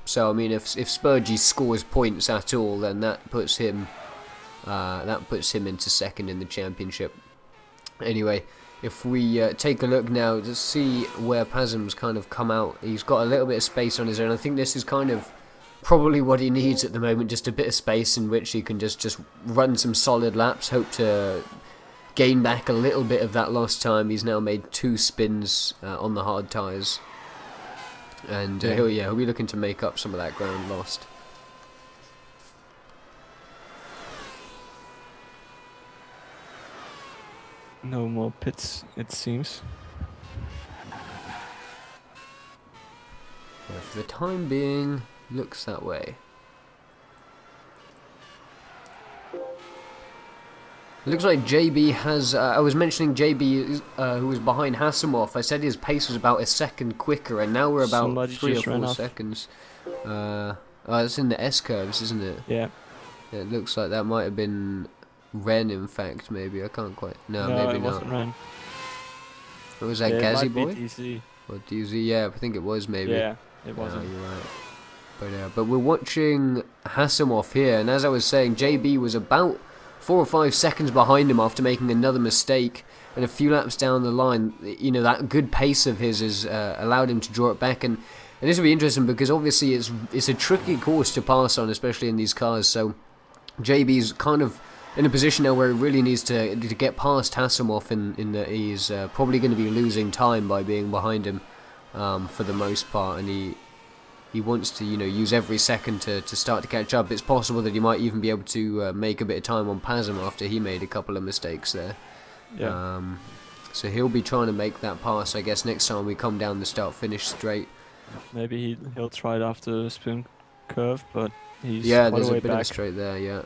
so I mean, if Spurgey scores points at all, then that puts him into second in the championship. Anyway, if we take a look now to see where Pasm's kind of come out, he's got a little bit of space on his own. I think this is kind of probably what he needs at the moment, just a bit of space in which he can just run some solid laps, hope to gain back a little bit of that lost time. He's now made 2 spins on the hard tyres, and he'll be looking to make up some of that ground lost. no more pits, it seems. Yeah, for the time being, looks that way. It looks like JB has... I was mentioning JB, who was behind Hasselhoff. I said his pace was about a second quicker, and now we're about Somebody 3 or just ran 4 off. seconds. It's in the S-curves, isn't it? Yeah. It looks like that might have been Ren, in fact, maybe. I can't quite... No, No, maybe it not. wasn't Ren. What was that, Yeah, it Gazzy might be boy? DZ. Or DZ? Yeah, I think it was, maybe. Yeah, it wasn't. You're right. But we're watching Hasselhoff here, and as I was saying, JB was about 4 or 5 seconds behind him after making another mistake, and a few laps down the line, you know, that good pace of his has allowed him to draw it back, and this will be interesting because obviously it's a tricky course to pass on, especially in these cars, so JB's kind of in a position now where he really needs to get past Hasselhoff in that he's probably going to be losing time by being behind him for the most part, and he wants to, you know, use every second to start to catch up. It's possible that he might even be able to make a bit of time on Pasm after he made a couple of mistakes there. Yeah. So he'll be trying to make that pass, I guess, next time we come down the start-finish straight. Maybe he'll try it after the spin curve, but he's Yeah, quite there's a way a bit back. of straight there, yeah.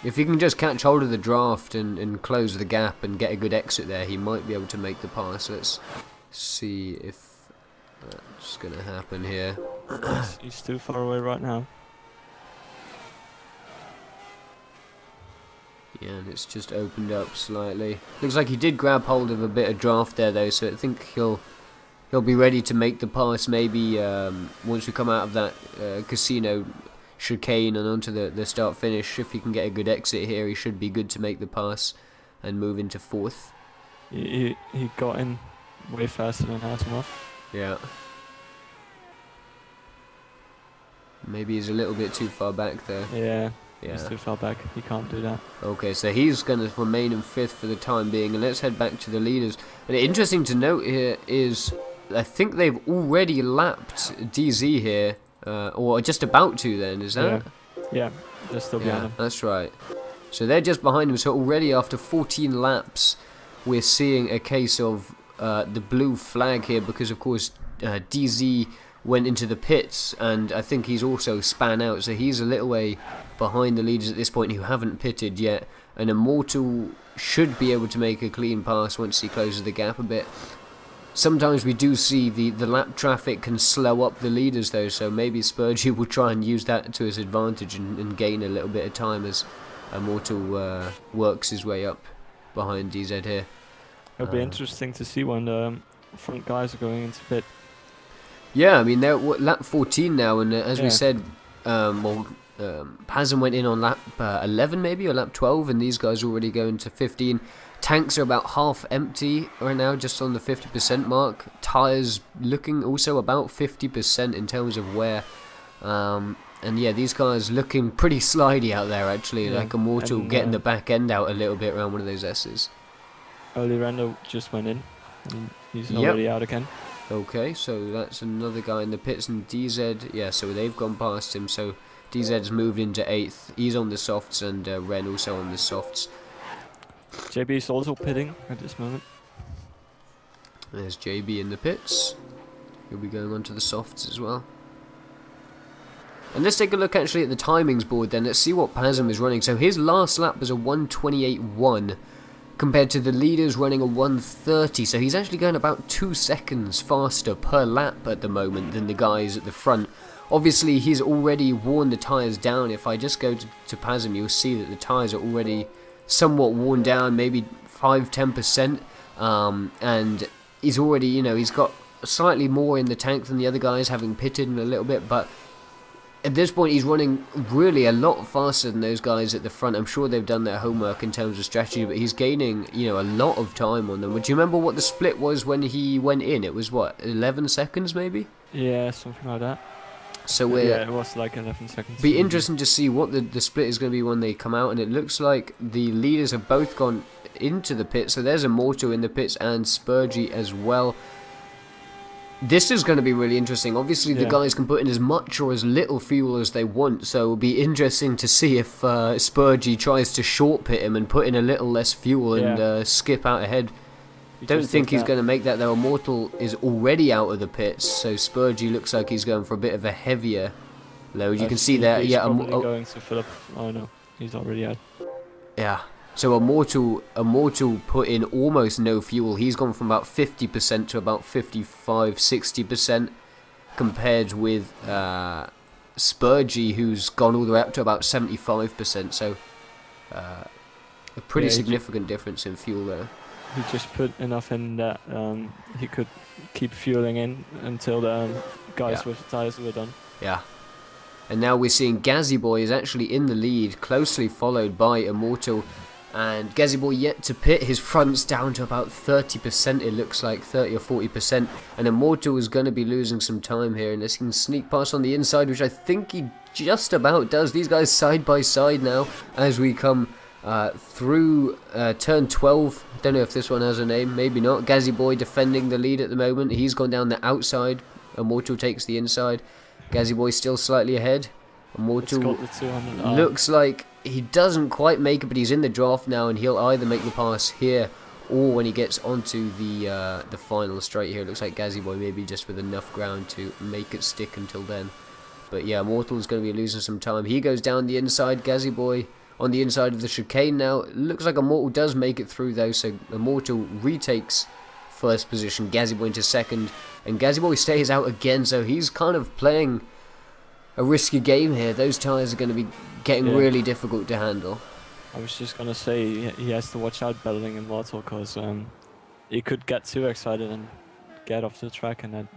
If he can just catch hold of the draft and close the gap and get a good exit there, he might be able to make the pass. Let's see if that's going to happen here. He's too far away right now. Yeah, and it's just opened up slightly. Looks like he did grab hold of a bit of draft there, though, so I think he'll be ready to make the pass maybe once we come out of that casino chicane and onto the start-finish. If he can get a good exit here, he should be good to make the pass and move into 4th. He got in way faster than Hasselhoff. Yeah. Maybe he's a little bit too far back there. Yeah. Yeah. He's too far back. He can't do that. Okay, so he's going to remain in 5th for the time being, and let's head back to the leaders. And interesting to note here is, I think they've already lapped DZ here, or just about to then, is that? Yeah, they're still behind him. That's right. So they're just behind him, so already after 14 laps, we're seeing a case of the blue flag here, because of course DZ went into the pits, and I think he's also span out, so he's a little way behind the leaders at this point who haven't pitted yet, and Immortal should be able to make a clean pass once he closes the gap a bit. Sometimes we do see the lap traffic can slow up the leaders though, so maybe Spurgey will try and use that to his advantage and gain a little bit of time as Immortal works his way up behind DZ here. It'll be interesting to see when the front guys are going into pit. Yeah, I mean, they're lap 14 now, and as we said, Pasm went in on lap 11 maybe, or lap 12, and these guys are already going to 15. Tanks are about half empty right now, just on the 50% mark. Tyres looking also about 50% in terms of wear. And yeah, these guys looking pretty slidey out there actually, like Immortal getting the back end out a little bit around one of those S's. Early Rando just went in, and he's already out again. Okay, so that's another guy in the pits, and DZ, yeah, so they've gone past him, so DZ's moved into 8th. He's on the softs, and Ren also on the softs. JB is also pitting at this moment. There's JB in the pits. He'll be going on to the softs as well. And let's take a look actually at the timings board then. Let's see what Pasm is running. So his last lap was a 1:28.1 compared to the leaders running a 1:30. So he's actually going about 2 seconds faster per lap at the moment than the guys at the front. Obviously, he's already worn the tyres down. If I just go to Pasm, you'll see that the tyres are already somewhat worn down, maybe 5-10%. And he's already, you know, he's got slightly more in the tank than the other guys, having pitted in a little bit, but at this point he's running really a lot faster than those guys at the front. I'm sure they've done their homework in terms of strategy, but he's gaining, you know, a lot of time on them. Would you remember what the split was when he went in? It was what, 11 seconds maybe? Yeah, something like that. So yeah, it was like 11 seconds. Be interesting to see what the split is going to be when they come out, and it looks like the leaders have both gone into the pit. So there's Immortal in the pits and Spurgey as well. This is going to be really interesting. Obviously, the guys can put in as much or as little fuel as they want, so it'll be interesting to see if Spurgey tries to short pit him and put in a little less fuel and skip out ahead. Don't think he's going to make that though. Immortal is already out of the pits, so Spurgey looks like he's going for a bit of a heavier load. You can see there, he's probably going to fill up. Oh no, he's already out. Yeah. So Immortal put in almost no fuel. He's gone from about 50% to about 55-60%, compared with Spurgey, who's gone all the way up to about 75%. So a pretty significant difference in fuel there. He just put enough in that he could keep fueling in until the guys with the tires were done. Yeah. And now we're seeing Gazzy Boy is actually in the lead, closely followed by Immortal. And Gazzy Boy yet to pit. His front's down to about 30%, it looks like, 30 or 40%. And Immortal is going to be losing some time here unless he can sneak past on the inside, which I think he just about does. These guys side by side now as we come through turn 12. Don't know if this one has a name, maybe not. Gazzy Boy defending the lead at the moment. He's gone down the outside. Immortal takes the inside. Gazzy Boy still slightly ahead. Immortal looks like he doesn't quite make it, but he's in the draft now, and he'll either make the pass here or when he gets onto the final straight here. It looks like Gazzy Boy maybe just with enough ground to make it stick until then. But yeah, Immortal's going to be losing some time. He goes down the inside. Gazzy Boy on the inside of the chicane now. It looks like Immortal does make it through though, so Immortal retakes first position. Gazzy Boy into second, and Gazzy Boy stays out again, so he's kind of playing a risky game here. Those tyres are going to be getting really difficult to handle. I was just going to say he has to watch out battling Immortal, because he could get too excited and get off the track, and that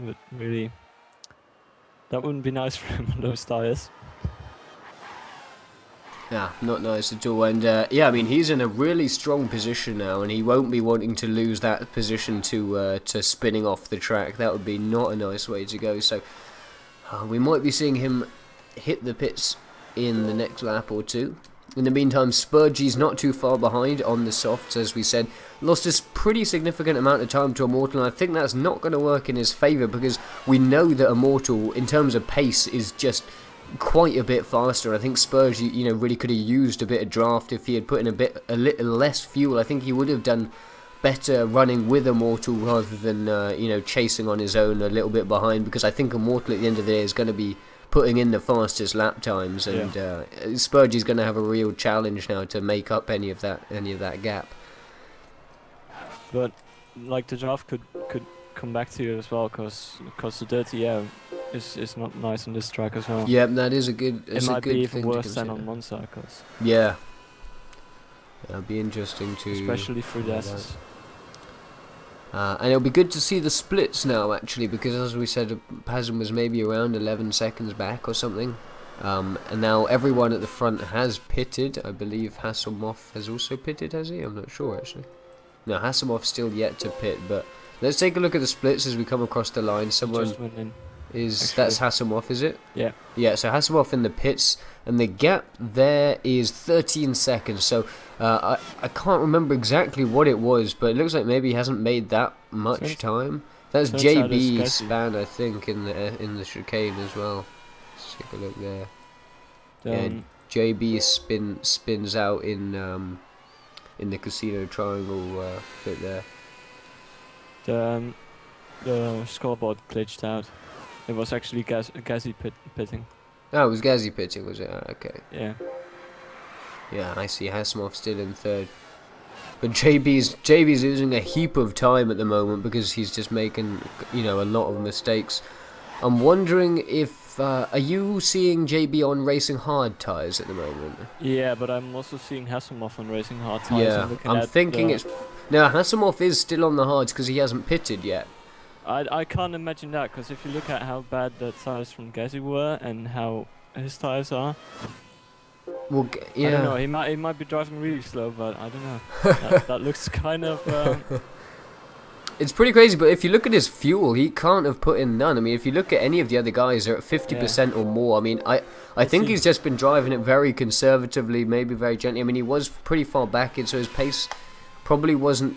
wouldn't be nice for him on those tyres. Yeah, not nice at all. And yeah, I mean, he's in a really strong position now, and he won't be wanting to lose that position to spinning off the track. That would be not a nice way to go. So we might be seeing him hit the pits in the next lap or two. In the meantime, Spurgey's not too far behind on the softs, as we said. Lost a pretty significant amount of time to Immortal, and I think that's not going to work in his favour, because we know that Immortal, in terms of pace, is just quite a bit faster. I think Spurgey, really could have used a bit of draft if he had put in a little less fuel. I think he would have done better running with Immortal rather than chasing on his own a little bit behind, because I think Immortal at the end of the day is going to be putting in the fastest lap times, and Spurgey's going to have a real challenge now to make up any of that gap. But like, the draft could come back to you as well, because the dirty air is not nice on this track as well. Yeah, that is a good. It might be even worse than on Monza, cause it'll be interesting to, especially through the S's. And it'll be good to see the splits now, actually, because as we said, Pazin was maybe around 11 seconds back or something. And now everyone at the front has pitted. I believe Hasselhoff has also pitted, has he? I'm not sure, actually. No, Hasselhoff's still yet to pit, but let's take a look at the splits as we come across the line. Someone just went in. That's Hasselhoff, is it? Yeah. Yeah, so Hasselhoff in the pits, and the gap there is 13 seconds. So I can't remember exactly what it was, but it looks like maybe he hasn't made that much time. That's JB span, I think, in the chicane as well. Let's take a look there. Yeah, JB spins out in the casino triangle bit there. The scoreboard glitched out. It was actually Gazzy pitting. Oh, it was Gazzy pitting, was it? Oh, okay. Yeah. Yeah, I see Hasselhoff still in third. But JB's losing a heap of time at the moment because he's just making, a lot of mistakes. I'm wondering if are you seeing JB on racing hard tyres at the moment? Yeah, but I'm also seeing Hasselhoff on racing hard tyres. Yeah, I'm thinking it's... No, Hasselhoff is still on the hards because he hasn't pitted yet. I can't imagine that, because if you look at how bad the tyres from Gazzy were and how his tyres are, well, yeah, I don't know. He might be driving really slow, but I don't know. that looks kind of. It's pretty crazy, but if you look at his fuel, he can't have put in none. I mean, if you look at any of the other guys, they're at 50% or more. I mean, I think he's just been driving it very conservatively, maybe very gently. I mean, he was pretty far back in, so his pace probably wasn't,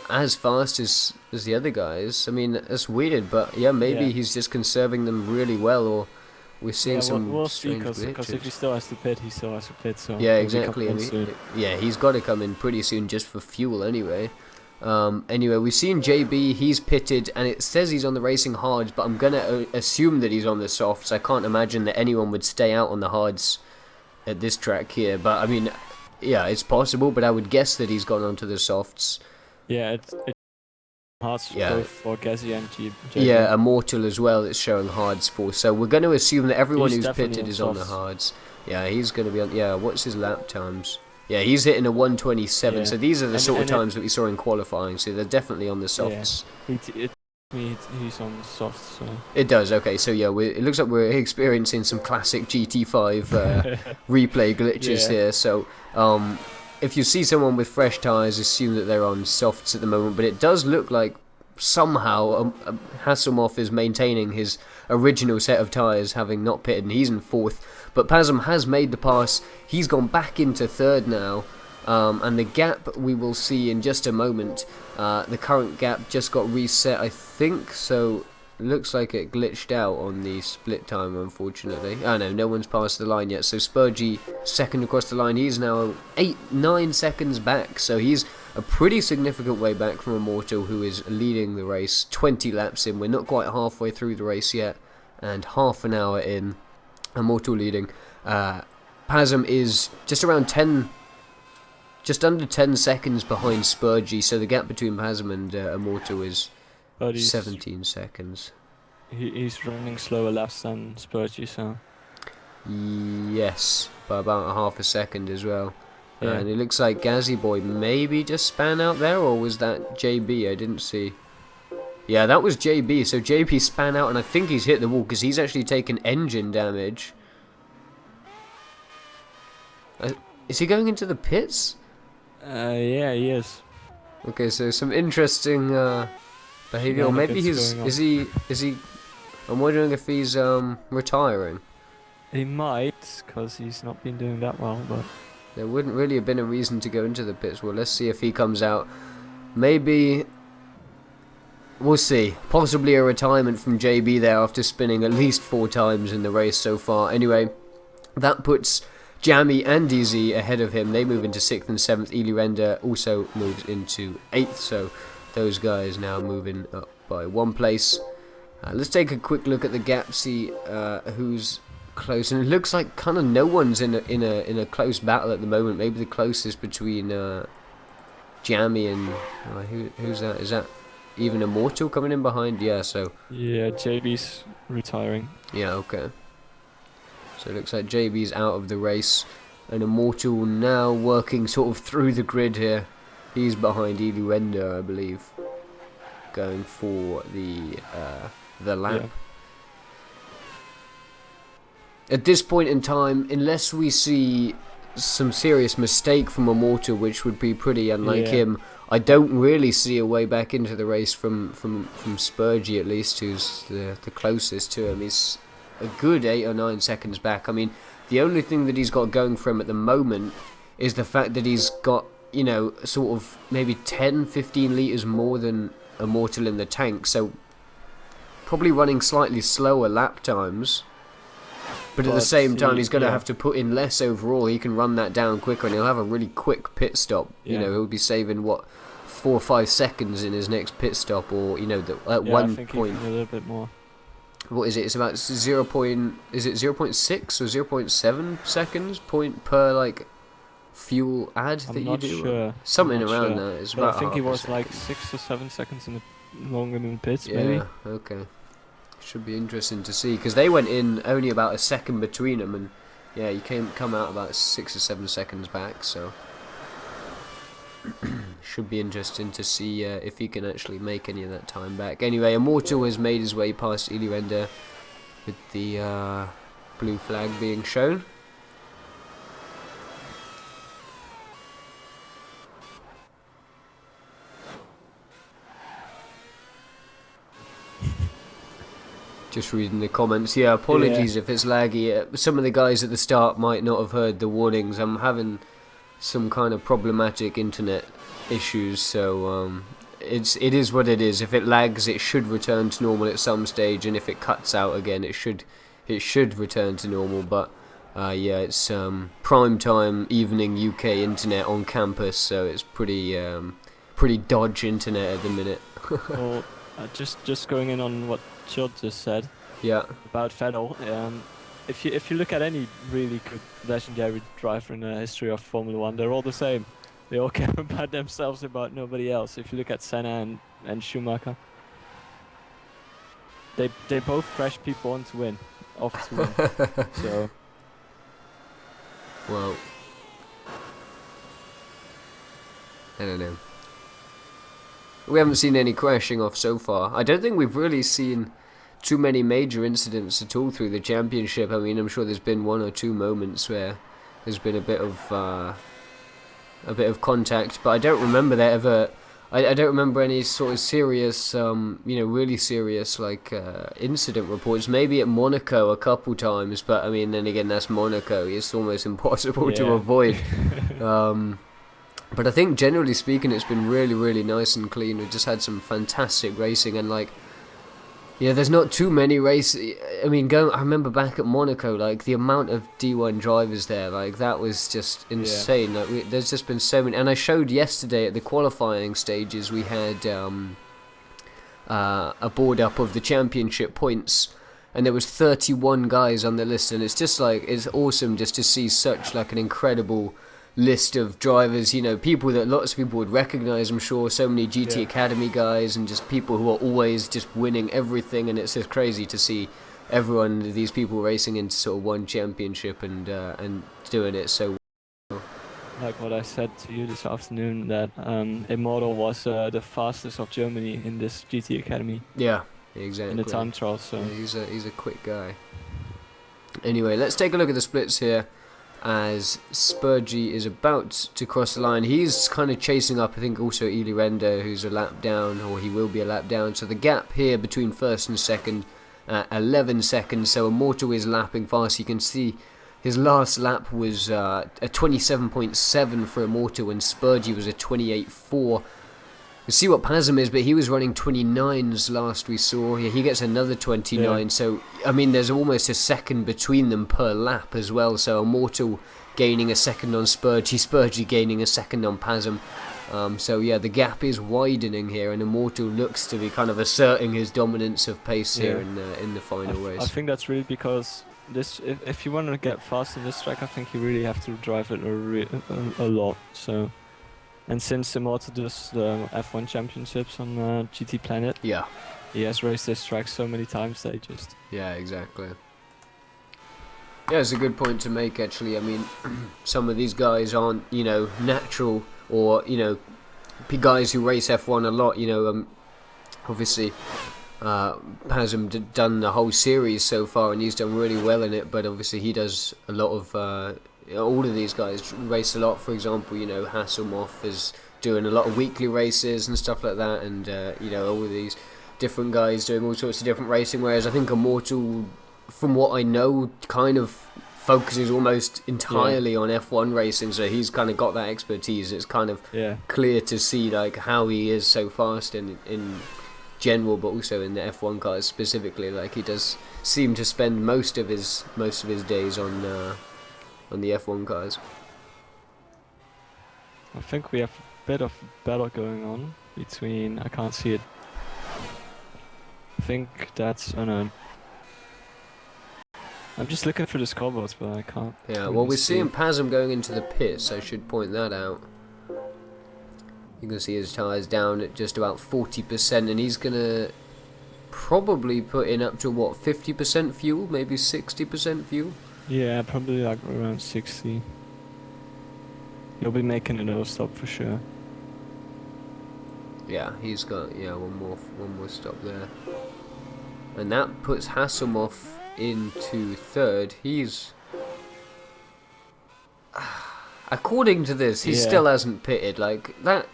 as fast as the other guys. I mean, that's weird, but yeah, maybe he's just conserving them really well, or we're seeing some we'll see, strange glitches. because if he still has to pit, he still has to pit. So yeah, he'll be exactly. coming in soon. Yeah, he's got to come in pretty soon just for fuel anyway. Anyway, we've seen JB, he's pitted, and it says he's on the racing hards, but I'm going to assume that he's on the softs. I can't imagine that anyone would stay out on the hards at this track here, but I mean, yeah, it's possible, but I would guess that he's gone onto the softs. Yeah, it's hards both for Gazzy and JB. Yeah, Immortal as well, it's showing hards for, so we're going to assume that everyone who's pitted is on the hards. Yeah, he's going to be on, what's his lap times? Yeah, he's hitting a 127, so these are the sort of times that we saw in qualifying, so they're definitely on the softs. Yeah, he's on the softs. So. It does, okay, so yeah, it looks like we're experiencing some classic GT5 replay glitches here, so if you see someone with fresh tyres, assume that they're on softs at the moment, but it does look like somehow Hasselhoff is maintaining his original set of tyres, having not pitted, and he's in 4th. But Pasm has made the pass. He's gone back into 3rd now, and the gap we will see in just a moment. The current gap just got reset, I think, so it looks like it glitched out on the split timer, unfortunately. Oh no, no one's passed the line yet, so Spurgey 2nd across the line. He's now 9 seconds back, so he's a pretty significant way back from Immortal, who is leading the race 20 laps in. We're not quite halfway through the race yet, and half an hour in. Immortal leading. Pasm is just around 10, just under 10 seconds behind Spurgey, so the gap between Pasm and Immortal is 17 seconds. He's running slower laps than Spurgey, so... Yes, by about half a second as well. Yeah. And it looks like Gazzy Boy maybe just span out there, or was that JB? I didn't see. Yeah, that was JB, so JB span out, and I think he's hit the wall, because he's actually taken engine damage. Is he going into the pits? Yeah, he is. Okay, so some interesting behaviour, or maybe is he, I'm wondering if he's retiring. He might, because he's not been doing that well, but... There wouldn't really have been a reason to go into the pits. Well, let's see if he comes out. Maybe... We'll see. Possibly a retirement from JB there after spinning at least 4 times in the race so far. Anyway, that puts Jammy and DZ ahead of him. They move into 6th and 7th. Ely Render also moves into 8th. So those guys now moving up by 1 place. Let's take a quick look at the gap, see who's close. And it looks like kind of no one's in a close battle at the moment. Maybe the closest between Jammy and... who's that? Is that... even Immortal coming in behind? Yeah, so... Yeah, JB's retiring. Yeah, okay. So it looks like JB's out of the race. And Immortal now working sort of through the grid here. He's behind Ely Render, I believe. Going for the lap. Yeah. At this point in time, unless we see some serious mistake from Immortal, which would be pretty unlike him, I don't really see a way back into the race from Spurgey, at least, who's the closest to him. He's a good 8 or 9 seconds back. I mean, the only thing that he's got going for him at the moment is the fact that he's got, sort of maybe 10, 15 litres more than Immortal in the tank, so probably running slightly slower lap times. But at the same time, he's going to have to put in less overall. He can run that down quicker, and he'll have a really quick pit stop. Yeah. He'll be saving, 4 or 5 seconds in his next pit stop, or, at one point... a little bit more. What is it? It's about is it 0.6 or 0.7 seconds per, fuel add that you do? Sure. Something around that. It's about I think he was 6 or 7 seconds longer in the pits, yeah, maybe. Okay. Should be interesting to see, because they went in only about a second between them, and yeah, you come out about 6 or 7 seconds back, so should be interesting to see if he can actually make any of that time back. Anyway, Immortal has made his way past Ely Render with the blue flag being shown. Just reading the comments. Yeah, apologies if it's laggy. Some of the guys at the start might not have heard the warnings. I'm having some kind of problematic internet issues. So it is what it is. If it lags, it should return to normal at some stage, and if it cuts out again, it should return to normal. But yeah, it's prime time evening UK internet on campus, so it's pretty dodge internet at the minute. Well, just going in on what Chod just said. Yeah. About Vettel. If you look at any really good legendary driver in the history of Formula One, they're all the same. They all care about themselves, about nobody else. If you look at Senna and Schumacher, they both crash people on to win, off to win. So. Well, I don't know. We haven't seen any crashing off so far. I don't think we've really seen too many major incidents at all through the championship. I mean, I'm sure there's been one or two moments where there's been a bit of contact, but I don't remember that ever. I don't remember any sort of serious, really serious incident reports. Maybe at Monaco a couple times, but I mean, then again, that's Monaco. It's almost impossible to avoid. But I think generally speaking, it's been really, really nice and clean. We've just had some fantastic racing, and there's not too many races. I mean, I remember back at Monaco, the amount of D1 drivers there, that was just insane. Yeah. There's just been so many. And I showed yesterday at the qualifying stages, we had a board up of the championship points, and there was 31 guys on the list, and it's just it's awesome just to see such an incredible list of drivers, people that lots of people would recognize, I'm sure. So many GT Academy guys, and just people who are always just winning everything, and it's just crazy to see these people racing into sort of one championship and doing it so well. Like what I said to you this afternoon, that Immortal was the fastest of Germany in this GT Academy. Yeah, exactly. In the time trial, so yeah, he's a quick guy. Anyway, let's take a look at the splits here, as Spurgey is about to cross the line. He's kind of chasing up, I think, also Eli Rendo, who's a lap down, or he will be a lap down. So the gap here between first and second, 11 seconds. So Immortal is lapping fast. You can see his last lap was a 27.7 for Immortal, and Spurgey was a 28.4. You see what Pasm is, but he was running 29s last we saw. Yeah, he gets another 29. Yeah. So, I mean, there's almost a second between them per lap as well. So, Immortal gaining a second on Spurgey gaining a second on Pasm. So, yeah, the gap is widening here, and Immortal looks to be kind of asserting his dominance of pace here in the final race. I think that's really because if you want to get fast in this track, I think you really have to drive it a lot. So. And since Immortal does the F1 championships on GT Planet, he has raced this track so many times that he just... Yeah, exactly. Yeah, it's a good point to make, actually. I mean, some of these guys aren't, natural, or, guys who race F1 a lot, obviously, Pasm done the whole series so far, and he's done really well in it, but obviously he does a lot of... all of these guys race a lot. For example, Hasselhoff is doing a lot of weekly races and stuff like that, and all of these different guys doing all sorts of different racing, whereas I think Immortal, from what I know, kind of focuses almost entirely on F1 racing, so he's kind of got that expertise. It's kind of clear to see how he is so fast in general, but also in the F1 cars specifically. He does seem to spend most of his days on the F1 cars. I think we have a bit of battle going on between... I can't see it. I think that's... Oh no. I'm just looking for the scoreboards, but I can't. Yeah, well, we're seeing Pasm going into the pits. I should point that out. You can see his tyres down at just about 40%, and he's going to probably put in up to, 50% fuel? Maybe 60% fuel? Yeah, probably around 60. You'll be making another stop for sure. Yeah, he's got one more stop there, and that puts Hasselhoff into third. He's according to this, he still hasn't pitted that.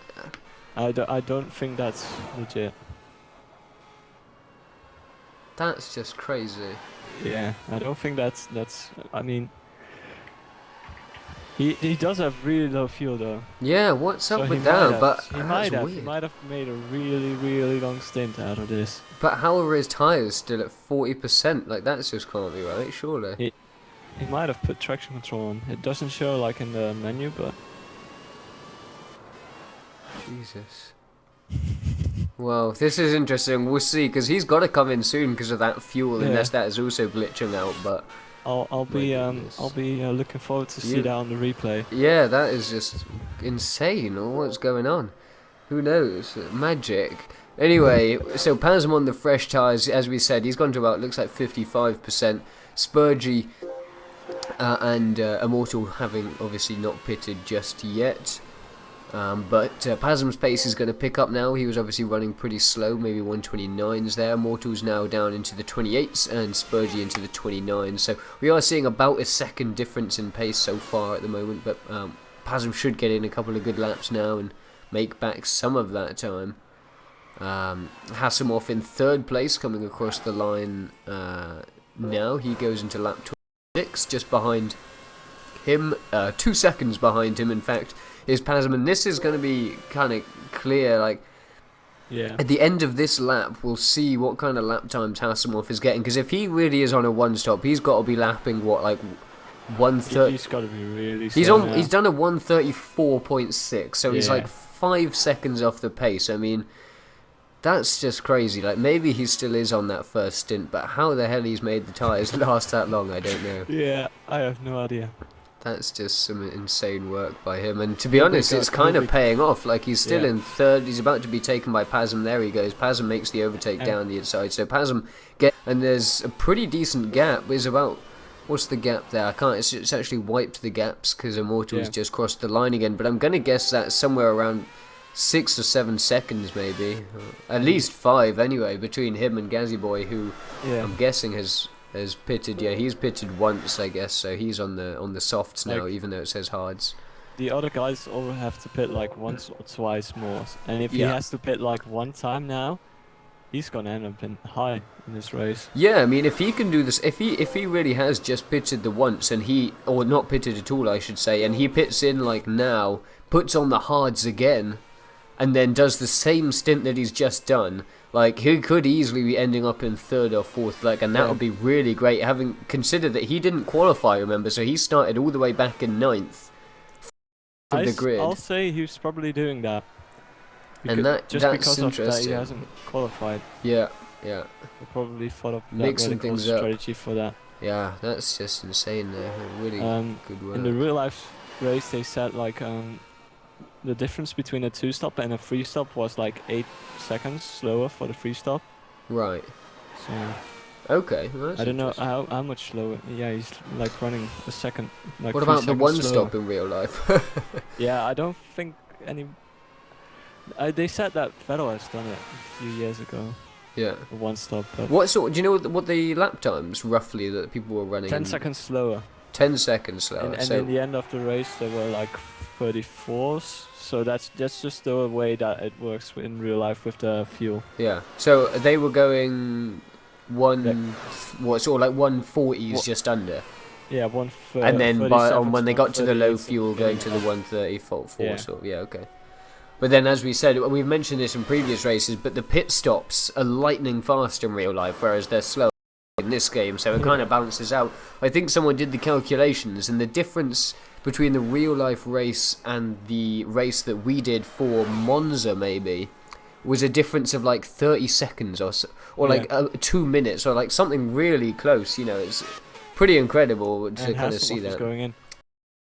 I don't think that's legit. That's just crazy. Yeah, I don't think that's. I mean, He does have really low fuel though. Yeah, what's So up he with might that? have But he that's might have he weird. might have made a really long stint out of this. But how are his tires still at 40%? Like that's just can't be right, surely. He he might have put traction control on. It doesn't show like in the menu, but Jesus. Well, this is interesting. We'll see, because he's got to come in soon because of that fuel, yeah. unless that is also glitching out. But I'll my be goodness, looking forward to see you, that on the replay. yeah, that is just insane. Or what's going on? Who knows? Magic. Anyway, so Pasm on the fresh tyres, as we said, he's gone to about, looks like 55%. Spurgy and Immortal having obviously not pitted just yet. But Pasm's pace is going to pick up now. He was obviously running pretty slow, maybe 129s there. Immortal's now down into the 28s and Spurgy into the 29s. So we are seeing about a second difference in pace so far at the moment. But Pasm should get in a couple of good laps now and make back some of that time. Hasselhoff in third place, coming across the line now. He goes into lap 26, just behind him, 2 seconds behind him, in fact, is Pasm, and this is going to be kind of clear, like, Yeah. at the end of this lap, we'll see what kind of lap times Hasselhoff is getting, because if he really is on a one-stop, he's got to be lapping, what, like, 130... He's got to be really He's slow on. now. He's done a 134.6, so he's Yeah. like 5 seconds off the pace. I mean, that's just crazy. Like, maybe he still is on that first stint, but how the hell he's made the tyres last that long, I don't know. Yeah, I have no idea. That's just some insane work by him. And to be He'll be honest, go- it's kind he'll of be- paying off. Like, he's still Yeah. in third. He's about to be taken by Pasm. There he goes. Pasm makes the overtake And- down the inside. So Pasm get, and there's a pretty decent gap. There's about, what's the gap there? I can't. It's actually wiped the gaps because Immortal's Yeah. just crossed the line again. But I'm gonna guess that's somewhere around 6 or 7 seconds, maybe. At least 5 anyway, between him and Gazzy Boy, who Yeah. I'm guessing has pitted. Yeah, he's pitted once, I guess. So he's on the softs now, Like- even though it says hards. The other guys all have to pit like once or twice more, and if he Yeah. has to pit like one time now, he's gonna end up in high in this race. Yeah, I mean, if he can do this, if he really has just pitted the once, and or not pitted at all, I should say, and he pits in like now, puts on the hards again, and then does the same stint that he's just done, like, he could easily be ending up in third or fourth, like, and that Yeah. would be really great, having considered that he didn't qualify, remember, so he started all the way back in 9th of the grid. I'll say he's probably doing that. And that's because of that he interesting. hasn't qualified. Yeah, He probably thought up that Mixing medical things up. strategy for that. yeah, that's just insane there, really good work. In the real life race, they said like the difference between a two stop and a free stop was like 8 seconds slower for the free stop. Right, So okay, well, that's I don't know interesting. how much slower. Yeah, he's like running a second. Like What 3 about the seconds one slower. stop in real life? Yeah, I don't think any. They said that Vettel has done it a few years ago. Yeah. A one stop. But What sort? Do you know what the lap times roughly that people were running? 10 in? seconds slower. 10 seconds slower. And So in the end of the race, there were like 34s. So that's just the way that it works in real life with the fuel. yeah. So they were going what sort of like 140s What- just under, Yeah, and then when they got to the low 138s, fuel, going to the 134 Yeah. sort of. Yeah. Okay. But then, as we said, we've mentioned this in previous races, but the pit stops are lightning fast in real life, whereas they're slow in this game, so it kind of balances out. I think someone did the calculations, and the difference between the real life race and the race that we did for Monza, maybe, was a difference of like 30 seconds or so, or like 2 minutes, or like something really close. You know, it's pretty incredible to And kind of see Hasselhoff is that. going in.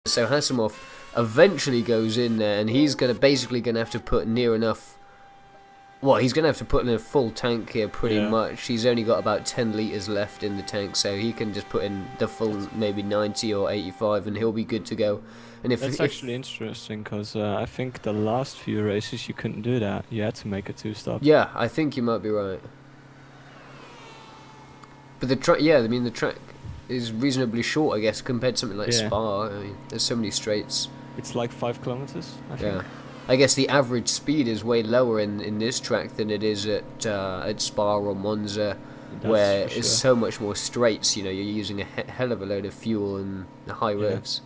So Hasselhoff eventually goes in there, and he's basically going to have to put near enough. Well, he's going to have to put in a full tank here, pretty Yeah. much. He's only got about 10 litres left in the tank, so he can just put in the full, maybe 90 or 85, and he'll be good to go. And That's actually interesting because I think the last few races you couldn't do that. You had to make a two stop. yeah, I think you might be right. But the track, yeah, I mean the track is reasonably short, I guess, compared to something like Yeah. Spa. I mean, there's so many straights. It's like 5 kilometers, I think. Yeah, I guess the average speed is way lower in this track than it is at Spa or Monza, That's where for it's sure. so much more straights. You know, you're using a hell of a load of fuel and high Yeah. revs.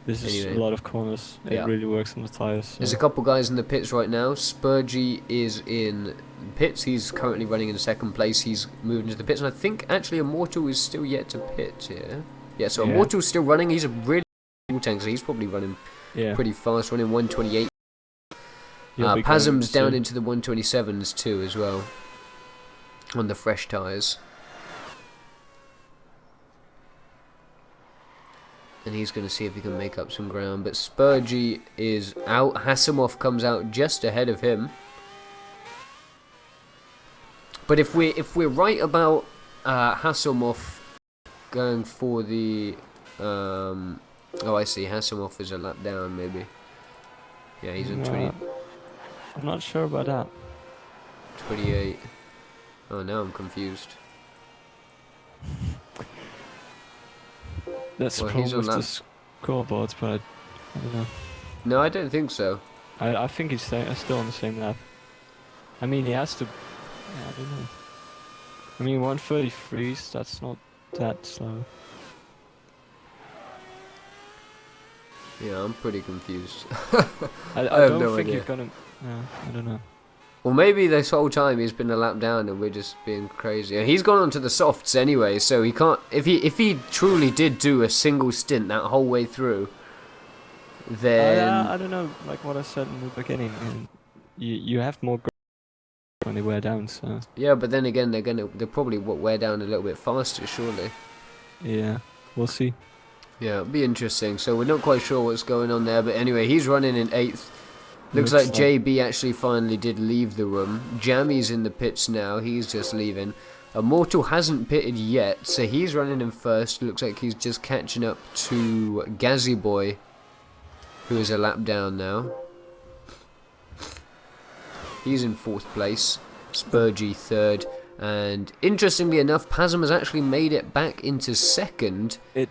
This is a Anyway, lot of corners. It yeah. really works on the tires. So. There's a couple guys in the pits right now. Spurgy is in pits. He's currently running in second place. He's moving to the pits, and I think actually Immortal is still yet to pit here. Yeah, so Immortal's still running. He's a really fuel tank, so he's probably running pretty fast, running 128. Pasm's down into the 127s too as well on the fresh tyres. And he's going to see if he can make up some ground. But Spurgy is out. Hasselhoff comes out just ahead of him. But if we're right about Hasselhoff going for the oh, I see. Hasselhoff is a lap down, maybe. Yeah, he's in 20. I'm not sure about that. 28. Oh, now I'm confused. That's probably the scoreboard, but I don't know. No, I don't think so. I think he's still on the same lap. I mean, he has to. Yeah, I don't know. I mean, 133s. That's not that slow. Yeah, I'm pretty confused. I don't think you're gonna. I don't know. Well, maybe this whole time he's been a lap down and we're just being crazy. He's gone onto the softs anyway, so he can't. If he truly did do a single stint that whole way through, then I don't know. Like what I said in the beginning, and you have more when they wear down. So yeah, but then again, they'll probably wear down a little bit faster, surely. Yeah, we'll see. Yeah, it'll be interesting. So we're not quite sure what's going on there, but anyway, he's running in 8th. Looks like JB actually finally did leave the room. Jammy's in the pits now. He's just leaving. Immortal hasn't pitted yet, so he's running in first. Looks like he's just catching up to Gazzy Boy, who is a lap down now. He's in 4th place. Spurgy 3rd. And interestingly enough, Pasm has actually made it back into 2nd. It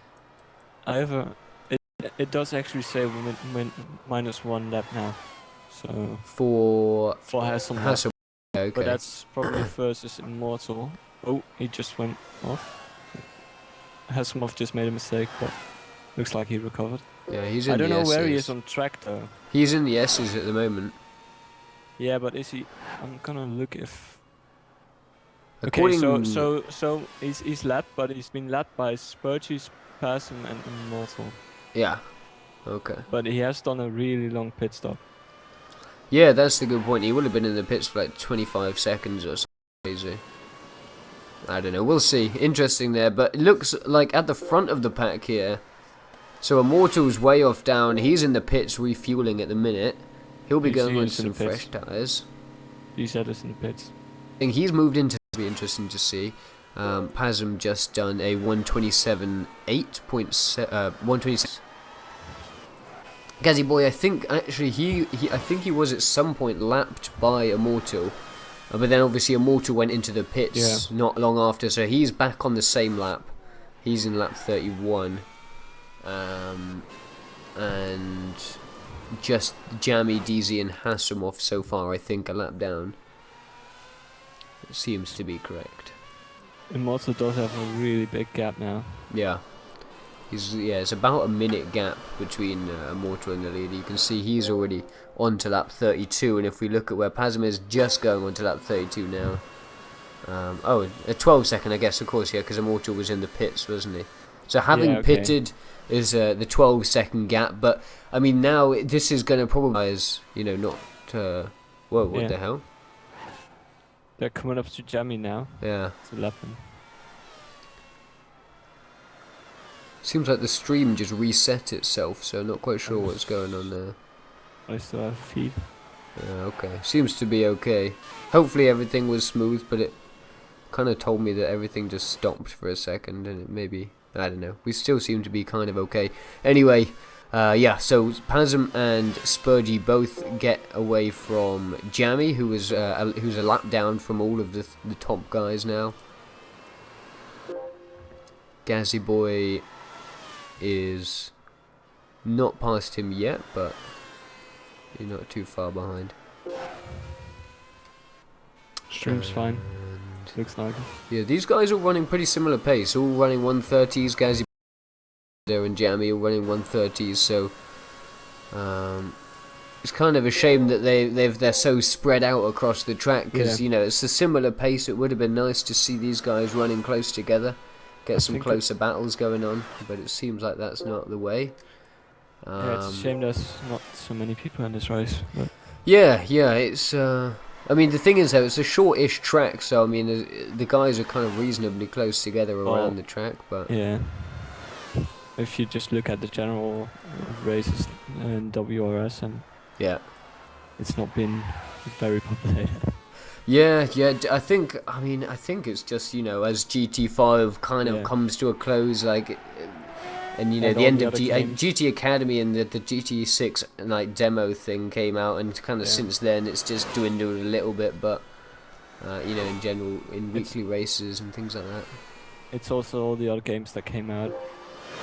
does actually say -1 lap now. So for Hasselhoff. Okay. But that's probably versus Immortal. Oh, he just went off. Hasselhoff just made a mistake, but looks like he recovered. Yeah, he's in I don't know S's. where he is on track though. He's in the S's at the moment. Yeah, but is he? I'm gonna look if. According so he's lapped, but he's been lapped by Spurgy's, Pasm, and Immortal. Yeah. Okay. But he has done a really long pit stop. Yeah, that's the good point. He would have been in the pits for like 25 seconds or something crazy. I don't know. We'll see. Interesting there. But it looks like at the front of the pack here. So Immortal's way off down. He's in the pits refueling at the minute. He'll be going on some fresh tyres. He said it's in the pits. I think he's moved into. Be interesting to see. Pasm just done a 127.8. Gazzy Boy, I think actually I think he was at some point lapped by Immortal, but then obviously Immortal went into the pits not long after, so he's back on the same lap. He's in lap 31, and just Jammy, DZ, and Hasselhoff so far, I think, a lap down. It seems to be correct. Immortal does have a really big gap now. Yeah. It's about a minute gap between Immortal and the lead. You can see he's already on to lap 32, and if we look at where Pasm is, just going on to lap 32 now. A 12-second, I guess, of course, yeah, because Immortal was in the pits, wasn't he? So having pitted is the 12-second gap, but I mean now this is going to probably, not. Whoa, what the hell? They're coming up to Jammy now. Yeah. To lap him. Seems like the stream just reset itself, so not quite sure what's going on there. I still have a feed. Yeah, okay. Seems to be okay. Hopefully everything was smooth, but it kind of told me that everything just stopped for a second, and it maybe, I don't know. We still seem to be kind of okay. Anyway, so Pasm and Spurgy both get away from Jammy, who's a lap down from all of the top guys now. Gazzy Boy is not past him yet, but you're not too far behind. Stream's fine. Looks like it. Yeah, these guys are running pretty similar pace, all running 130s. Gazzy and Jamie are running 130s, so it's kind of a shame that they're so spread out across the track, because you know, it's a similar pace. It would have been nice to see these guys running close together, get some closer battles going on, but it seems like that's not the way. Yeah, it's a shame there's not so many people in this race. But yeah, it's I mean, the thing is though, it's a short-ish track, so I mean the guys are kind of reasonably close together around the track, but yeah, if you just look at the general races in WRS, and it's not been very populated. Yeah, I think it's just, you know, as GT5 kind of comes to a close, like, and you know, the end of GT Academy and the GT6 like demo thing came out, and kind of since then it's just dwindled a little bit, but you know, in general, in weekly races and things like that. It's also all the other games that came out,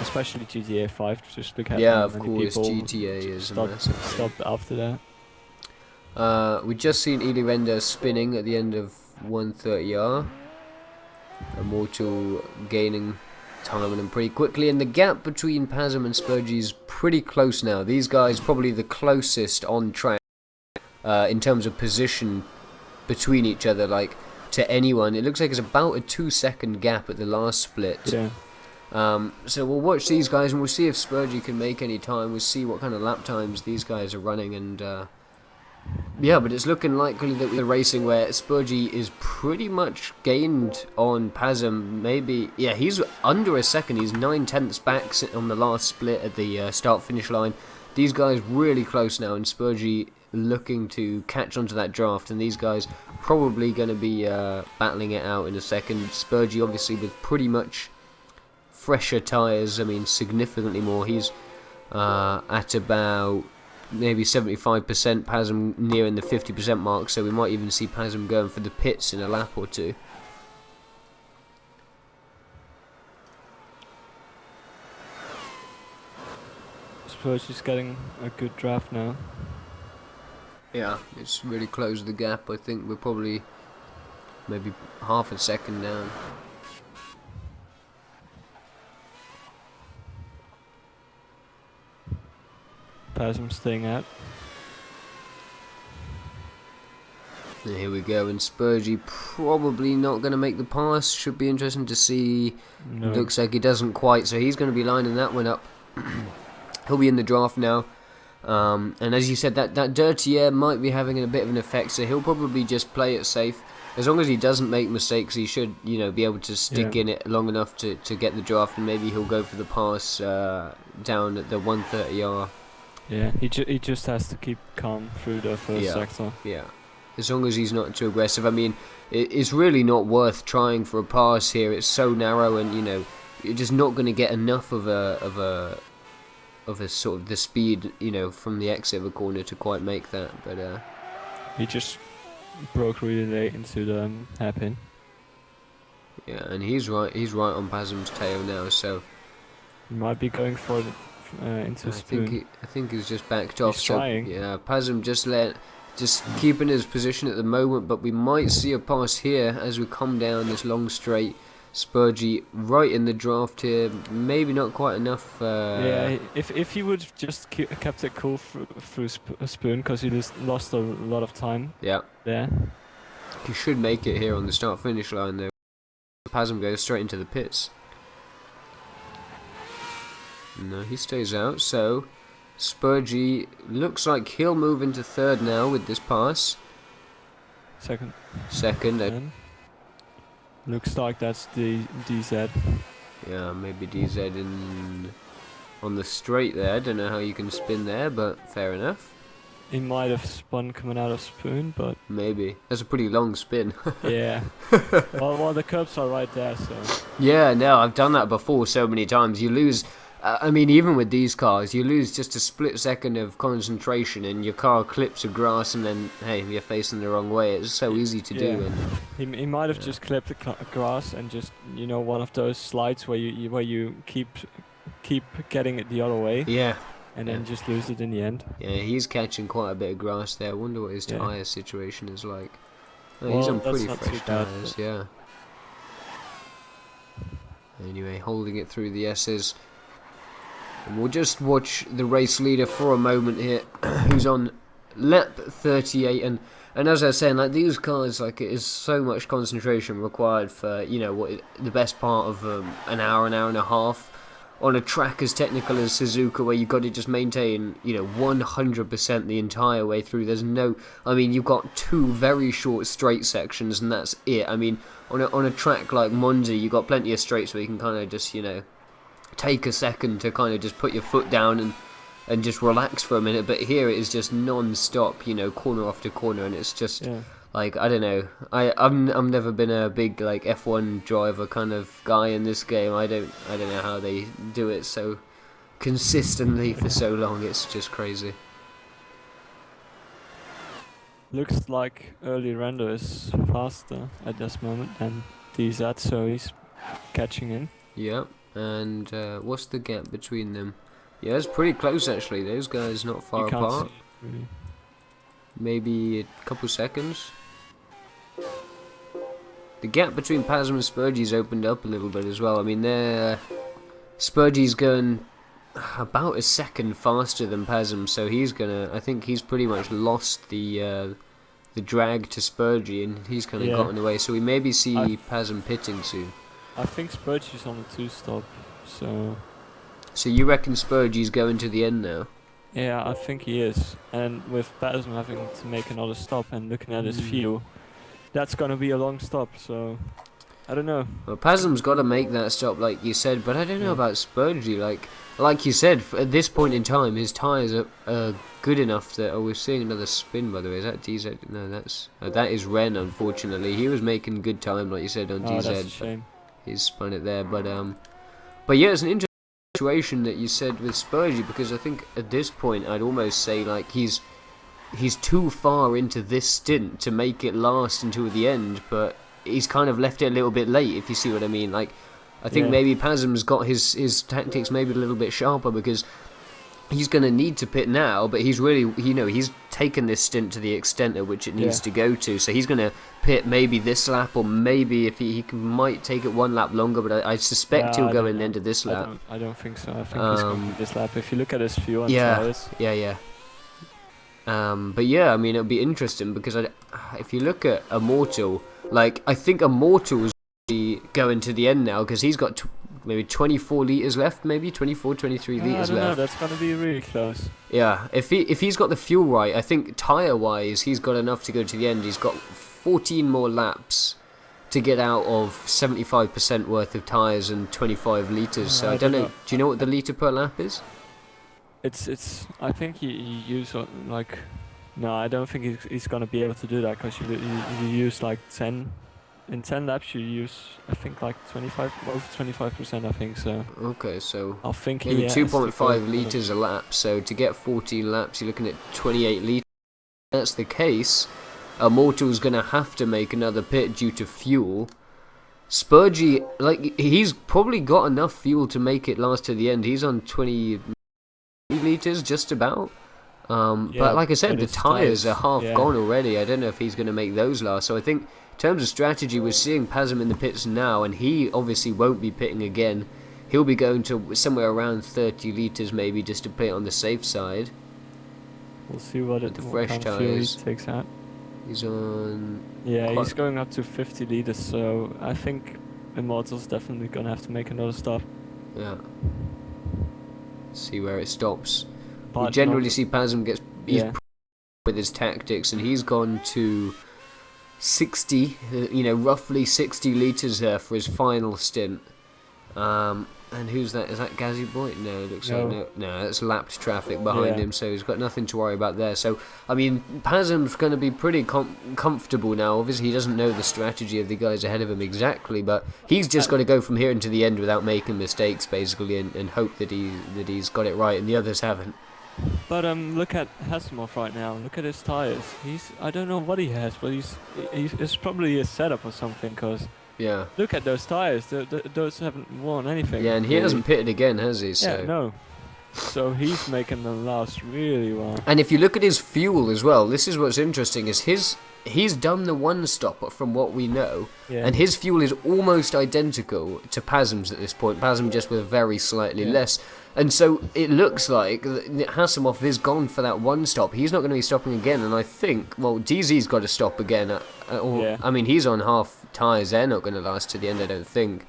especially GTA 5. Just look at of course, GTA is massive. Stopped after that. We just seen Ely Render spinning at the end of 130R. Immortal gaining time on him pretty quickly, and the gap between Pasm and Spurgey is pretty close now. These guys probably the closest on track in terms of position between each other, like, to anyone. It looks like it's about a 2-second gap at the last split. Yeah. So we'll watch these guys and we'll see if Spurgey can make any time. We'll see what kind of lap times these guys are running, and yeah, but it's looking likely that we're racing where Spurgey is pretty much gained on Pasm. Maybe, yeah, he's under a second. He's 9/10ths back on the last split at the start-finish line. These guys really close now, and Spurgey looking to catch onto that draft, and these guys probably going to be battling it out in a second. Spurgey obviously with pretty much fresher tyres, I mean significantly more. He's at about maybe 75%, Pasm nearing the 50% mark, so we might even see Pasm going for the pits in a lap or two. Spurgey's getting a good draft now. Yeah, it's really closed the gap. I think we're probably maybe half a second down. Pasm staying out. And here we go, and Spurgey probably not going to make the pass. Should be interesting to see. No. Looks like he doesn't quite, so he's going to be lining that one up. He'll be in the draft now. And as you said, that dirty air might be having a bit of an effect, so he'll probably just play it safe. As long as he doesn't make mistakes, he should, you know, be able to stick in it long enough to get the draft, and maybe he'll go for the pass down at the 130R. Yeah, he just has to keep calm through the first sector. Yeah, as long as he's not too aggressive. I mean, it's really not worth trying for a pass here. It's so narrow, and you know, you're just not going to get enough of a sort of the speed, you know, from the exit of a corner to quite make that. But he just broke really late into the hairpin. Yeah, and he's right on Pasm's tail now, so he might be going for it into spoon. I think he's just backed off. He's trying. So, yeah, Pasm just keeping his position at the moment, but we might see a pass here as we come down this long straight. Spurgey right in the draft here, maybe not quite enough. Yeah, if he would just kept it cool through spoon, because he just lost a lot of time. Yeah. There. He should make it here on the start-finish line though. Pasm goes straight into the pits. No, he stays out, so Spurgey looks like he'll move into third now with this pass. Second. Looks like that's the DZ. Yeah, maybe DZ on the straight there. Don't know how you can spin there, but fair enough. He might have spun coming out of spoon, but maybe that's a pretty long spin. Yeah. well, the curbs are right there, so. Yeah, no, I've done that before so many times. You lose. I mean, even with these cars, you lose just a split second of concentration, and your car clips a grass, and then hey, you're facing the wrong way. It's so easy to do. And he might have just clipped the grass and just, you know, one of those slides where you keep getting it the other way. Yeah. And then just lose it in the end. Yeah, he's catching quite a bit of grass there. I wonder what his tyre situation is like. Oh, well, he's on pretty fresh bad, tyres, yeah. Anyway, holding it through the S's. And we'll just watch the race leader for a moment here, who's on lap 38, and as I was saying, like, these cars, like, it is so much concentration required for, you know, what the best part of an hour and a half on a track as technical as Suzuka, where you've got to just maintain, you know, 100% the entire way through. There's no, I mean, you've got 2 very short straight sections, and that's it. I mean, on a track like Monza, you've got plenty of straights where you can kind of just, you know, take a second to kind of just put your foot down and just relax for a minute. But here it is just non-stop, you know, corner after corner, and it's just like, I don't know. I've never been a big like F1 driver kind of guy in this game. I don't know how they do it so consistently for so long. It's just crazy. Looks like early render is faster at this moment than DZ, so he's catching in. Yeah. And what's the gap between them? Yeah, it's pretty close actually. Those guys not far apart. Really. Maybe a couple seconds. The gap between Pasm and Spurgey's opened up a little bit as well. I mean, Spurgey's going about a second faster than Pasm, so he's gonna. I think he's pretty much lost the drag to Spurgey, and he's kind of gotten away. So we maybe see Pasm pitting soon. I think Spurgey's on the 2-stop, so... So you reckon Spurgey's going to the end now? Yeah, I think he is. And with Pasm having to make another stop and looking at his fuel, that's gonna be a long stop, so... I don't know. Well, Pasm's got to make that stop, like you said, but I don't know about Spurgey. Like you said, at this point in time, his tyres are good enough that... Oh, we're seeing another spin, by the way. Is that DZ? No, that is Ren, unfortunately. He was making good time, like you said, on DZ. That's a shame. He's spun it there, but yeah, it's an interesting situation that you said with Spurgey, because I think at this point I'd almost say like he's too far into this stint to make it last until the end, but he's kind of left it a little bit late, if you see what I mean. Like, I think maybe Pasm's got his tactics maybe a little bit sharper, because he's going to need to pit now, but he's really, you know, he's taken this stint to the extent at which it needs to go to, so he's going to pit maybe this lap, or maybe if he might take it 1 lap longer, but I suspect he'll go in the end of this lap. I don't think so. I think he's going to this lap. If you look at his fuel and tires. But yeah, I mean, it'll be interesting, because if you look at Immortal, like, I think Immortal is going to the end now, because he's got maybe 24 litres left, maybe 24, 23 litres left. I don't know, that's going to be really close. Yeah, if he's got the fuel right, I think tyre-wise, he's got enough to go to the end. He's got 14 more laps to get out of 75% worth of tyres and 25 litres. So I don't know. Do you know what the litre per lap is? It's. I think you use like. No, I don't think he's gonna be able to do that, because you use like 10. In 10 laps you use, I think, like 25, over 25%, I think so. Okay, so I think maybe 2.5 litres a lap, so to get 14 laps you're looking at 28 litres. If that's the case, Immortal's going to have to make another pit due to fuel. Spurgey, like, he's probably got enough fuel to make it last to the end. He's on 20 litres, just about. But like I said, the tyres are half gone already. I don't know if he's going to make those last, so I think in terms of strategy, we're seeing Pasm in the pits now, and he obviously won't be pitting again. He'll be going to somewhere around 30 litres maybe, just to play it on the safe side. We'll see what the fresh kind of tyres fuel he takes out. He's on... Yeah, he's going up to 50 litres, so I think Immortal's definitely going to have to make another stop. Yeah. See where it stops. But we generally see Pasm gets with his tactics, and he's gone to 60, roughly 60 litres there for his final stint. And who's that? Is that Gazzy Boy? No, it looks like no. That's lapped traffic behind him, so he's got nothing to worry about there. So, I mean, Pasm's going to be pretty comfortable now. Obviously, he doesn't know the strategy of the guys ahead of him exactly, but he's just got to go from here into the end without making mistakes, basically, and hope that he's got it right and the others haven't. But look at Hasselhoff right now. Look at his tires. I don't know what he has, but it's probably a setup or something. Because look at those tires. Those haven't worn anything. Yeah, and he hasn't pitted again, has he? So. Yeah, no. So he's making them last really well. And if you look at his fuel as well, this is what's interesting: is his he's done the one stop from what we know, Yeah. and his fuel is almost identical to Pasm's at this point. Pasm just with very slightly less. And so it looks like Hasselhoff is gone for that one stop. He's not going to be stopping again, and I think, well, DZ's got to stop again. I mean, he's on half tyres. They're not going to last to the end, I don't think.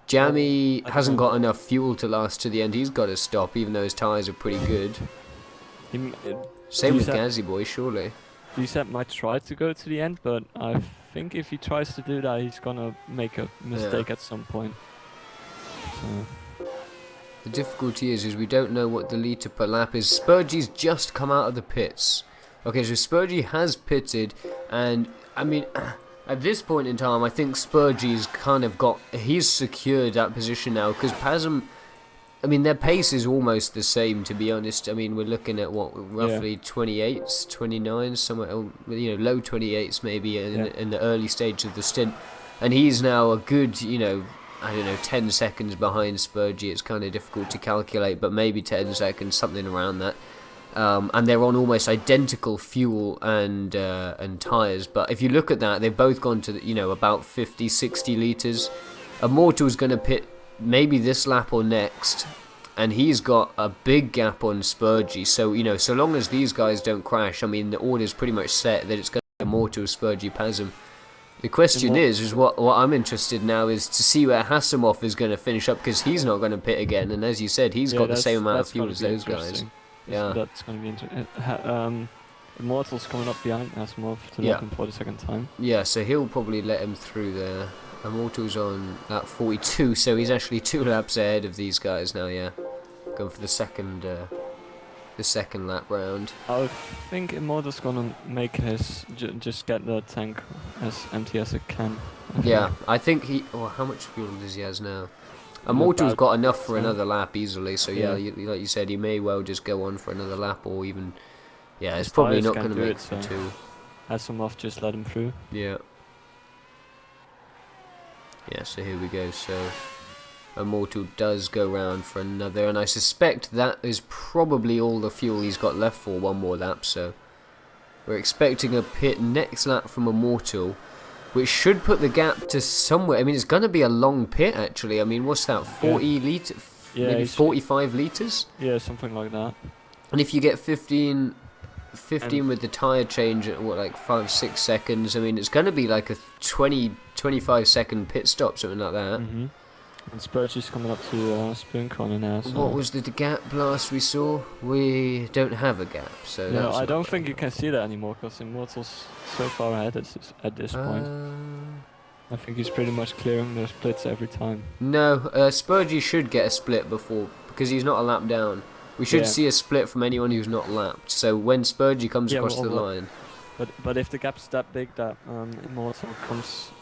Jamie hasn't got enough fuel to last to the end. He's got to stop, even though his tyres are pretty good. Same with Gazzy Boy, surely. DZ might try to go to the end, but I think if he tries to do that, he's going to make a mistake at some point. So. The difficulty is we don't know what the litre per lap is. Spurgey's just come out of the pits. Okay, so Spurgey has pitted, and I mean, at this point in time, I think Spurgey's kind of he's secured that position now, because Pasm, I mean, their pace is almost the same, to be honest. I mean, we're looking at what, roughly 28s, 29s, somewhere, low 28s maybe in the early stage of the stint, and he's now a good, I don't know, 10 seconds behind Spurgey. It's kind of difficult to calculate, but maybe 10 seconds, something around that. And they're on almost identical fuel and tyres. But if you look at that, they've both gone to, about 50, 60 litres. Immortal's going to pit maybe this lap or next, and he's got a big gap on Spurgey. So, so long as these guys don't crash, I mean, the order's pretty much set that it's going to be Immortal, Spurgey, Pasm. The question is what I'm interested now is to see where Hasselhoff is going to finish up, because he's not going to pit again, and as you said, he's got the same amount of fuel as those guys. Yeah, that's going to be interesting. Immortal's coming up behind Hasselhoff to lock him for the second time. Yeah, so he'll probably let him through there. Immortal's on lap 42, so he's actually 2 laps ahead of these guys now. Yeah, going for the second lap round. I think Immortal's gonna make his just get the tank as empty as it can. I think he. Well, how much fuel does he has now? Immortal's got enough for another lap easily. So like you said, he may well just go on for another lap, or even. Yeah, it's probably not going to make it for 2. Hasselhoff just let him through. Yeah. Yeah. So here we go. So. Immortal does go round for another, and I suspect that is probably all the fuel he's got left for one more lap, so we're expecting a pit next lap from Immortal, which should put the gap to somewhere. I mean, it's going to be a long pit, actually. I mean, what's that, 40 litres? Maybe 45 litres? Yeah, something like that. And if you get 15 with the tyre change at, like 5-6 seconds, I mean, it's going to be like a 20-25 second pit stop, something like that. Mm-hmm. And Spurgey's coming up to Spoon Corner now. So. What was the gap last we saw? We don't have a gap, so no, I don't think you can see that anymore, because Immortal's so far ahead at this point. I think he's pretty much clearing those splits every time. No, Spurgey should get a split before, because he's not a lap down. We should see a split from anyone who's not lapped. So when Spurgey comes across the line. But if the gap's that big that Immortal comes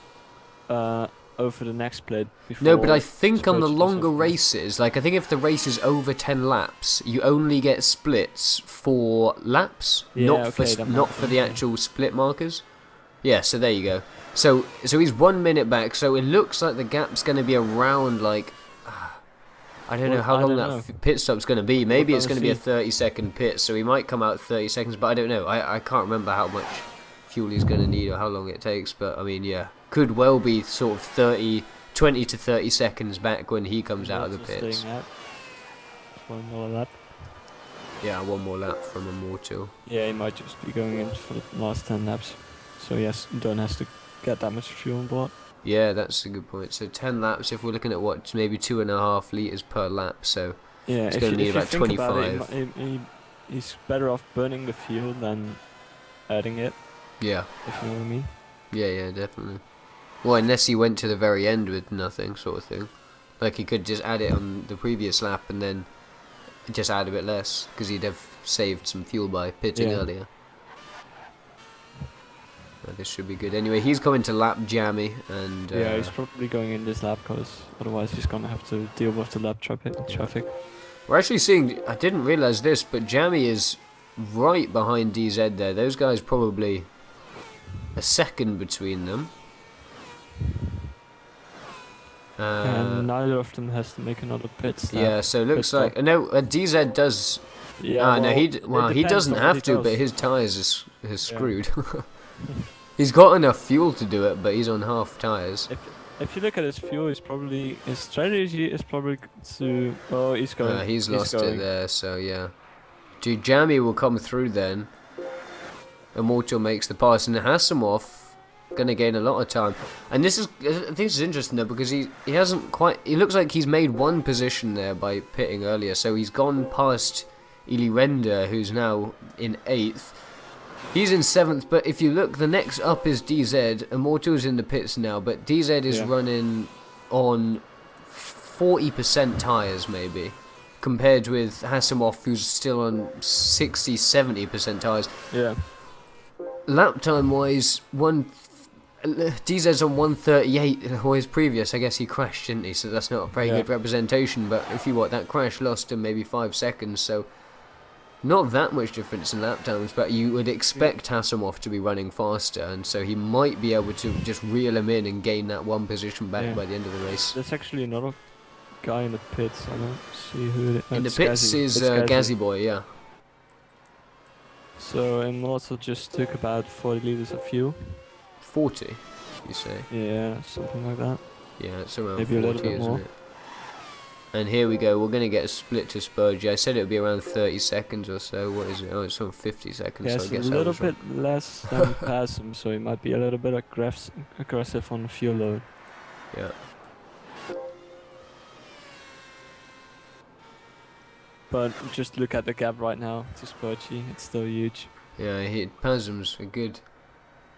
over the next split. No, but I think on the longer races, like I think if the race is over 10 laps, you only get splits for laps, not for the actual split markers. Yeah, so there you go. So he's 1 minute back. So it looks like the gap's going to be around like I don't know how long that pit stop's going to be. Maybe it's going to be a 30-second pit, so he might come out 30 seconds. But I don't know. I can't remember how much fuel he's going to need or how long it takes. But I mean, yeah. Could well be sort of 20 to 30 seconds back when he comes out of the pits. One more lap. Yeah, one more lap from Immortal. Yeah, he might just be going in for the last 10 laps. So yes, Don has to get that much fuel on board. Yeah, that's a good point. So 10 laps, if we're looking at what, maybe 2.5 litres per lap, so yeah, it's going to need about 25. About it, he's better off burning the fuel than adding it. Yeah. If you know what I mean. Yeah, definitely. Well, unless he went to the very end with nothing, sort of thing. Like he could just add it on the previous lap and then just add a bit less, because he'd have saved some fuel by pitting earlier. This should be good. Anyway, he's coming to lap Jammy, and yeah, he's probably going in this lap, because otherwise he's gonna have to deal with the lap traffic. We're actually seeing, I didn't realise this, but Jammy is right behind DZ there. Those guys probably a second between them. And neither of them has to make another pit stop. Yeah, so it looks like no. DZ does. Yeah, no, he doesn't have to, but his tyres is screwed. He's got enough fuel to do it, but he's on half tyres. If you look at his fuel, his strategy is probably to. Oh, he's going. He's lost it there, so yeah. Dude, Jammy will come through then. Immortal makes the pass, and Hasselhoff gonna gain a lot of time. And I think this is interesting though, because he hasn't quite. He looks like he's made one position there by pitting earlier, so he's gone past Ilirenda, who's now in 8th. He's in 7th, but if you look, the next up is DZ. Immortal's in the pits now, but DZ is running on 40% tyres maybe, compared with Hasselhoff, who's still on 60-70% tyres. Yeah. Lap time wise, DZ's on 138, or his previous. I guess he crashed, didn't he? So that's not a very good representation. But if you that crash lost him maybe 5 seconds, so not that much difference in lap times. But you would expect Hasselhoff to be running faster, and so he might be able to just reel him in and gain that one position back by the end of the race. There's actually another guy in the pits. I don't see who it is. In the pits is Gazzy Boy, yeah. So Immortal just took about 40 liters of fuel. 40, you say? Yeah, something like that. Yeah, it's around maybe 40, a little bit isn't more. it? And here we go, we're going to get a split to Spurgey. I said it would be around 30 seconds or so. What is it? Oh, it's on 50 seconds. Yeah, so I it's guess a little bit less than pass him, so he might be a little bit aggressive on the fuel load. Yeah. But just look at the gap right now to Spurgey, it's still huge. Yeah, Pasm's a good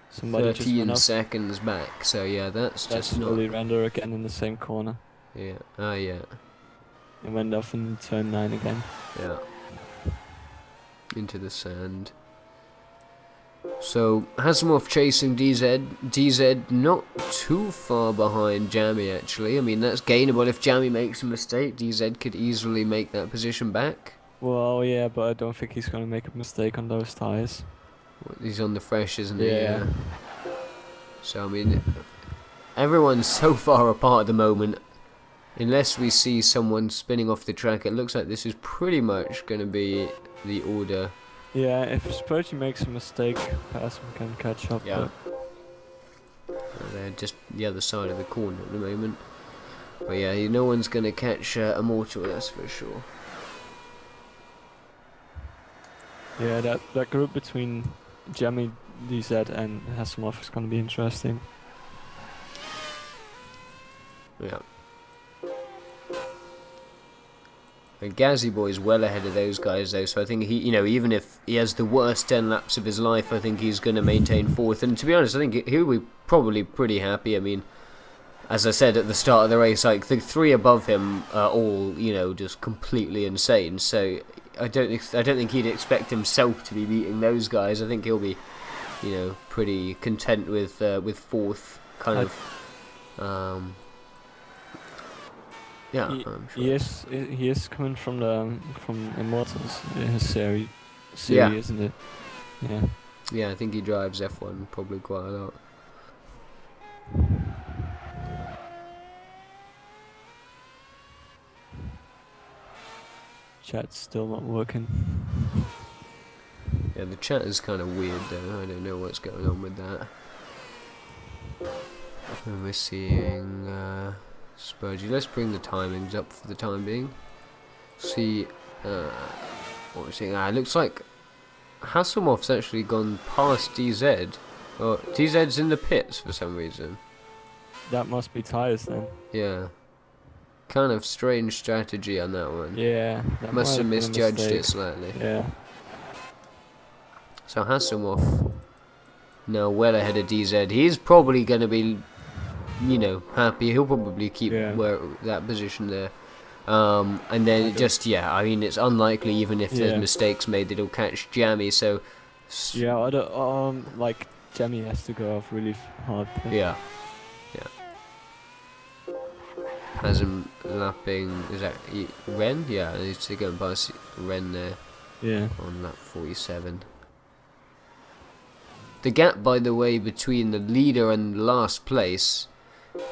Somebody 13 seconds back, so yeah, that's just not... That's Render again in the same corner. Yeah, yeah. It went off in turn 9 again. Yeah. Into the sand. So, Hasselhoff chasing DZ. DZ not too far behind Jammy, actually. I mean, that's gainable. If Jammy makes a mistake, DZ could easily make that position back. Well, yeah, but I don't think he's going to make a mistake on those tyres. He's on the fresh, isn't he? Yeah. So, I mean, everyone's so far apart at the moment. Unless we see someone spinning off the track, it looks like this is pretty much going to be the order. Yeah, if Spurgey makes a mistake, Passman can catch up. Yeah. They're just the other side of the corner at the moment. But yeah, no one's going to catch Immortal, that's for sure. Yeah, that group between Jammy, DZ and Hasselhoff is going to be interesting. Yeah. And Gazzy Boy's well ahead of those guys though, so I think he, even if he has the worst 10 laps of his life, I think he's going to maintain 4th. And to be honest, I think he'll be probably pretty happy. I mean, as I said at the start of the race, like the 3 above him are all, just completely insane. So I don't think he'd expect himself to be beating those guys. I think he'll be, pretty content with 4th kind of. Yeah, I'm sure. He is coming from Immortals, his series, isn't it? Yeah. Yeah, I think he drives F1 probably quite a lot. Chat's still not working. Yeah, the chat is kind of weird though. I don't know what's going on with that. And we're seeing Spurgey. Let's bring the timings up for the time being. See what we're seeing. It looks like Hasselhoff's actually gone past DZ. Oh, DZ's in the pits for some reason. That must be tyres then. Yeah. Kind of strange strategy on that one. Yeah. Must have misjudged it slightly. Yeah. So Hasselhoff now well ahead of DZ. He's probably going to be, happy. He'll probably keep that position there. And then I mean, it's unlikely even if there's mistakes made that he'll catch Jammy. So yeah, like Jammy has to go off really hard. Yeah. Has him lapping. Is that Ren? Yeah, he's going past Ren there. Yeah. On lap 47. The gap, by the way, between the leader and last place,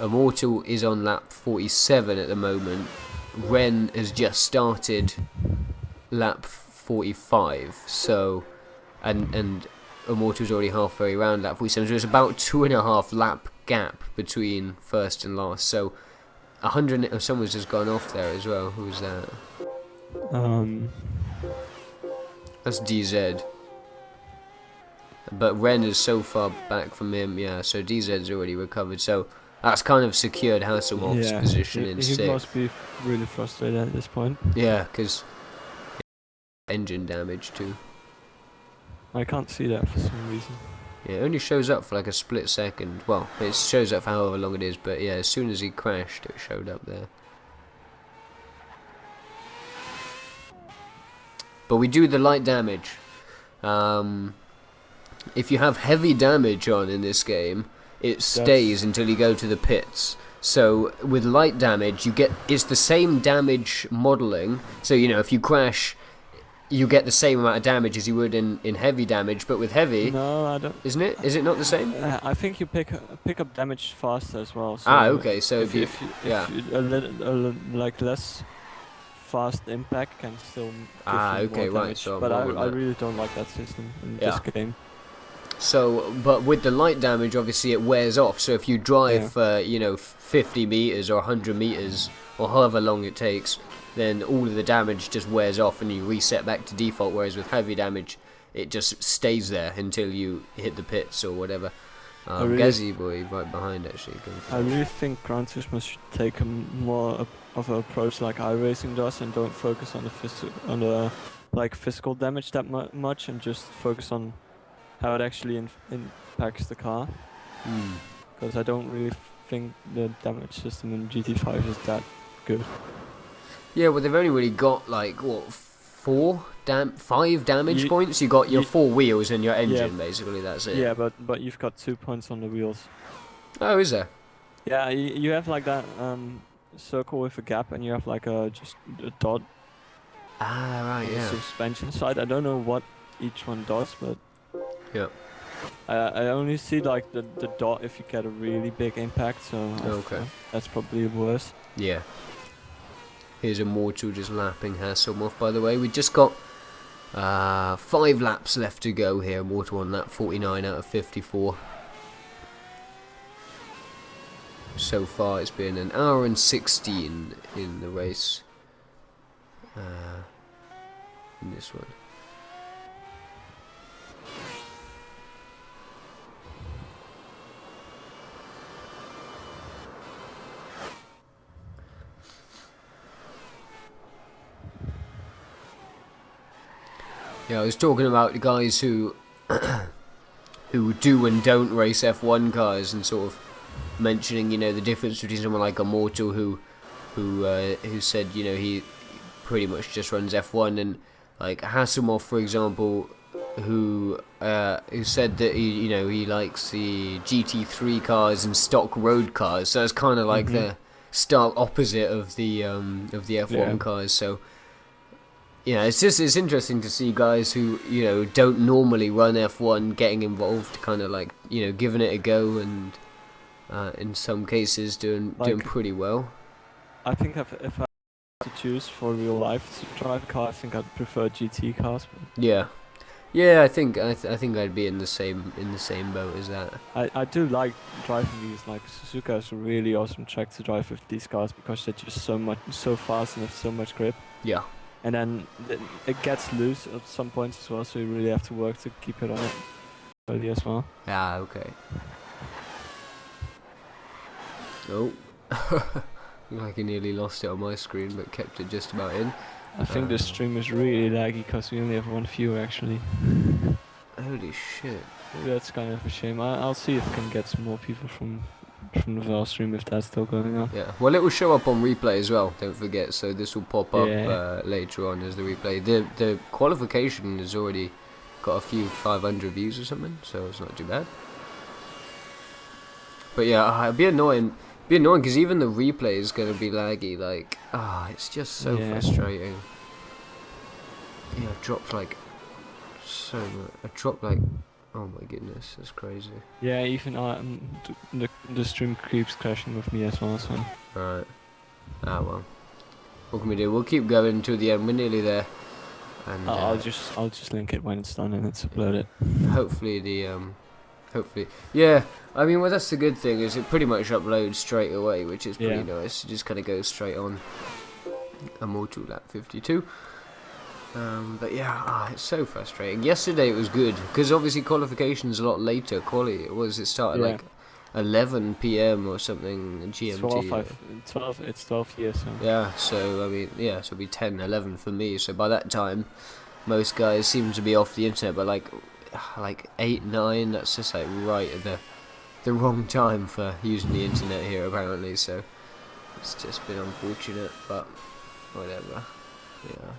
Immortal is on lap 47 at the moment. Ren has just started lap 45. So, and Immortal's already halfway around lap 47, so it's about 2.5 lap gap between first and last. So 100. Someone's just gone off there as well. Who was that? That's DZ. But Ren is so far back from him, yeah. So DZ's already recovered. So that's kind of secured Hasselhoff's position in 6th. He must be really frustrated at this point. Yeah, because engine damage too. I can't see that for some reason. Yeah, it only shows up for like a split second. Well, it shows up for however long it is, but yeah, as soon as he crashed, it showed up there. But we do the light damage. If you have heavy damage on in this game, it stays until you go to the pits. So with light damage, it's the same damage modeling. So if you crash, you get the same amount of damage as you would in heavy damage. But with heavy, no, I don't. Isn't it? Is it not the same? I think you pick up damage faster as well. So okay. So if like less fast impact can still give you more damage. So but I really don't like that system in this game. So, but with the light damage, obviously it wears off. So if you drive for 50 meters or 100 meters or however long it takes, then all of the damage just wears off and you reset back to default. Whereas with heavy damage, it just stays there until you hit the pits or whatever. Gazzy boy right behind actually. I really think Gran Turismo should take a more of an approach like iRacing does and don't focus on the physical damage that much and just focus on how it actually impacts the car. Because I don't really think the damage system in GT5 is that good. Yeah, well they've only really got like what 5 damage points. You got your 4 wheels and your engine basically. That's it. Yeah, but you've got 2 points on the wheels. Oh, is there? Yeah, you have like that circle with a gap, and you have like just a dot. Right. On the suspension side. I don't know what each one does, but. Yeah. I only see like the dot if you get a really big impact, so that's probably worse. Yeah. Here's Immortal just lapping Hasselhoff, by the way. We just got 5 laps left to go here. Immortal on lap 49 out of 54. So far it's been 1 hour and 16 in the race. In this one. Yeah, I was talking about the guys who do and don't race F1 cars, and sort of mentioning the difference between someone like Immortal who said he pretty much just runs F1, and like Hasselhoff, for example, who said that he likes the GT3 cars and stock road cars. So it's kind of like the stark opposite of the F1 cars. So. It's interesting to see guys who don't normally run F1 getting involved, kind of like giving it a go, and in some cases doing pretty well. I think if I had to choose for real life to drive a car, I think I'd prefer GT cars. Yeah, I think I'd be in the same boat as that. I do like driving these. Like Suzuka is a really awesome track to drive with these cars because they're just so fast and have so much grip. Yeah. And then it gets loose at some points as well, so you really have to work to keep it on it early as well. Ah, okay. Oh. Like I nearly lost it on my screen, but kept it just about in. I think this stream is really laggy because we only have 1 viewer actually. Holy shit. That's kind of a shame. I'll see if I can get some more people from the Val stream if that's still going on. Yeah, well it will show up on replay as well, don't forget, so this will pop up later on as the replay. The qualification has already got a few 500 views or something, so it's not too bad. But yeah, it'd be annoying because even the replay is going to be laggy, like, it's just so frustrating. Yeah, I've dropped like so much. I dropped like, oh my goodness, that's crazy. Yeah, even the stream keeps crashing with me as well, so. Right. Well. What can we do? We'll keep going until the end. We're nearly there. And I'll just link it when it's done and it's uploaded. hopefully hopefully, yeah. I mean, well, that's the good thing is it pretty much uploads straight away, which is pretty nice. It just kind of goes straight on. Immortal lap 52. But yeah, it's so frustrating. Yesterday it was good because obviously qualification's a lot later. It started like 11 p.m. or something GMT. 12. It's 12 years. So. Yeah, so I mean, so it'll be 10, 11 for me. So by that time, most guys seem to be off the internet. But like 8, 9, that's just like right at the wrong time for using the internet here apparently. So it's just been unfortunate, but whatever. Yeah.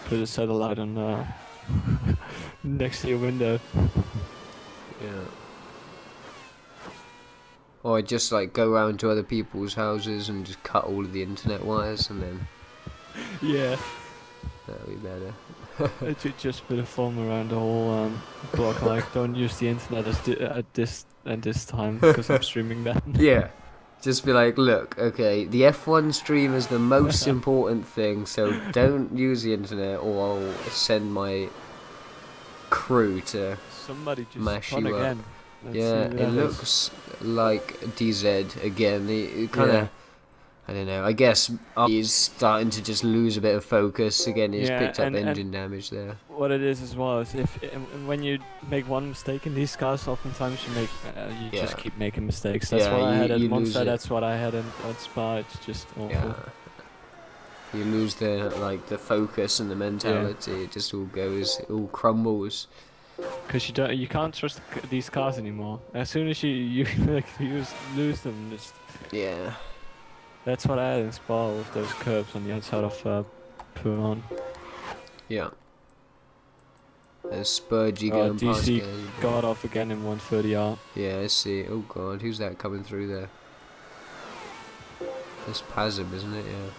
Put a satellite on next to your window. Yeah. Or I just like go around to other people's houses and just cut all of the internet wires and then. Yeah. That'd be better. Just put a form around the whole block, like don't use the internet at this time because I'm streaming that. Yeah. Just be like, look, okay, the F1 stream is the most important thing, so don't use the internet or I'll send my crew to Somebody just mash run you again. up. Let's Yeah, it looks like DZ again. It kind of, I don't know, I guess he's starting to just lose a bit of focus again. He's picked up engine damage there. What it is as well is when you make one mistake in these cars, oftentimes you just keep making mistakes. That's what I had at Monster. That's what I had at Spa. It's just awful. Yeah. You lose the focus and the mentality. It just all goes, it all crumbles. Because you can't trust these cars anymore. As soon as you lose them, just That's what I had in Spa with those curves on the outside of Puron. Yeah. There's Spurgy going past. DC got off again in 130R. Yeah, I see. Oh god, who's that coming through there? That's Pazim, isn't it? Yeah.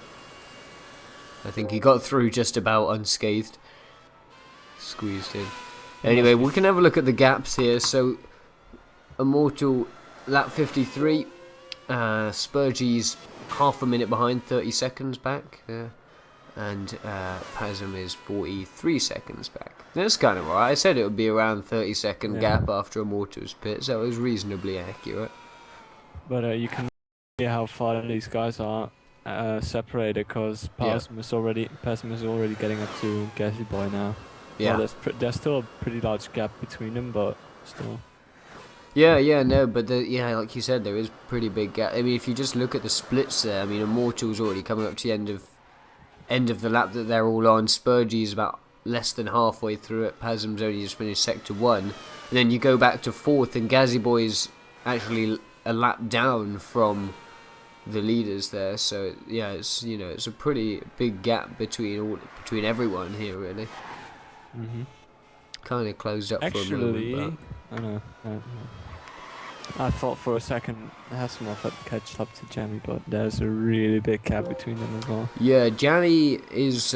I think he got through just about unscathed. Squeezed in. Anyway, we can have a look at the gaps here. So, Immortal, lap 53. Spurgy's half a minute behind, 30 seconds back. And Pazim is 43 seconds back. That's kind of right. I said it would be around 30-second gap after Immortal's pit, so it was reasonably accurate. But you can see how far these guys are separated, because Pazim is already getting up to Gassy Boy now. Yeah. Well, there's still a pretty large gap between them, but still. But like you said, there is pretty big gap. I mean, if you just look at the splits there, I mean, Immortal's already coming up to the end of the lap that they're all on. Spurgy's about less than halfway through it. Pazim's only just finished sector 1, and then you go back to 4th, and Gassy Boy's actually a lap down from the leaders there. So it's a pretty big gap between everyone here, really. Kind of closed up for a moment. I know. I thought for a second Hasselhoff had catched up to Jamie, but there's a really big gap between them as well. Yeah, Jamie is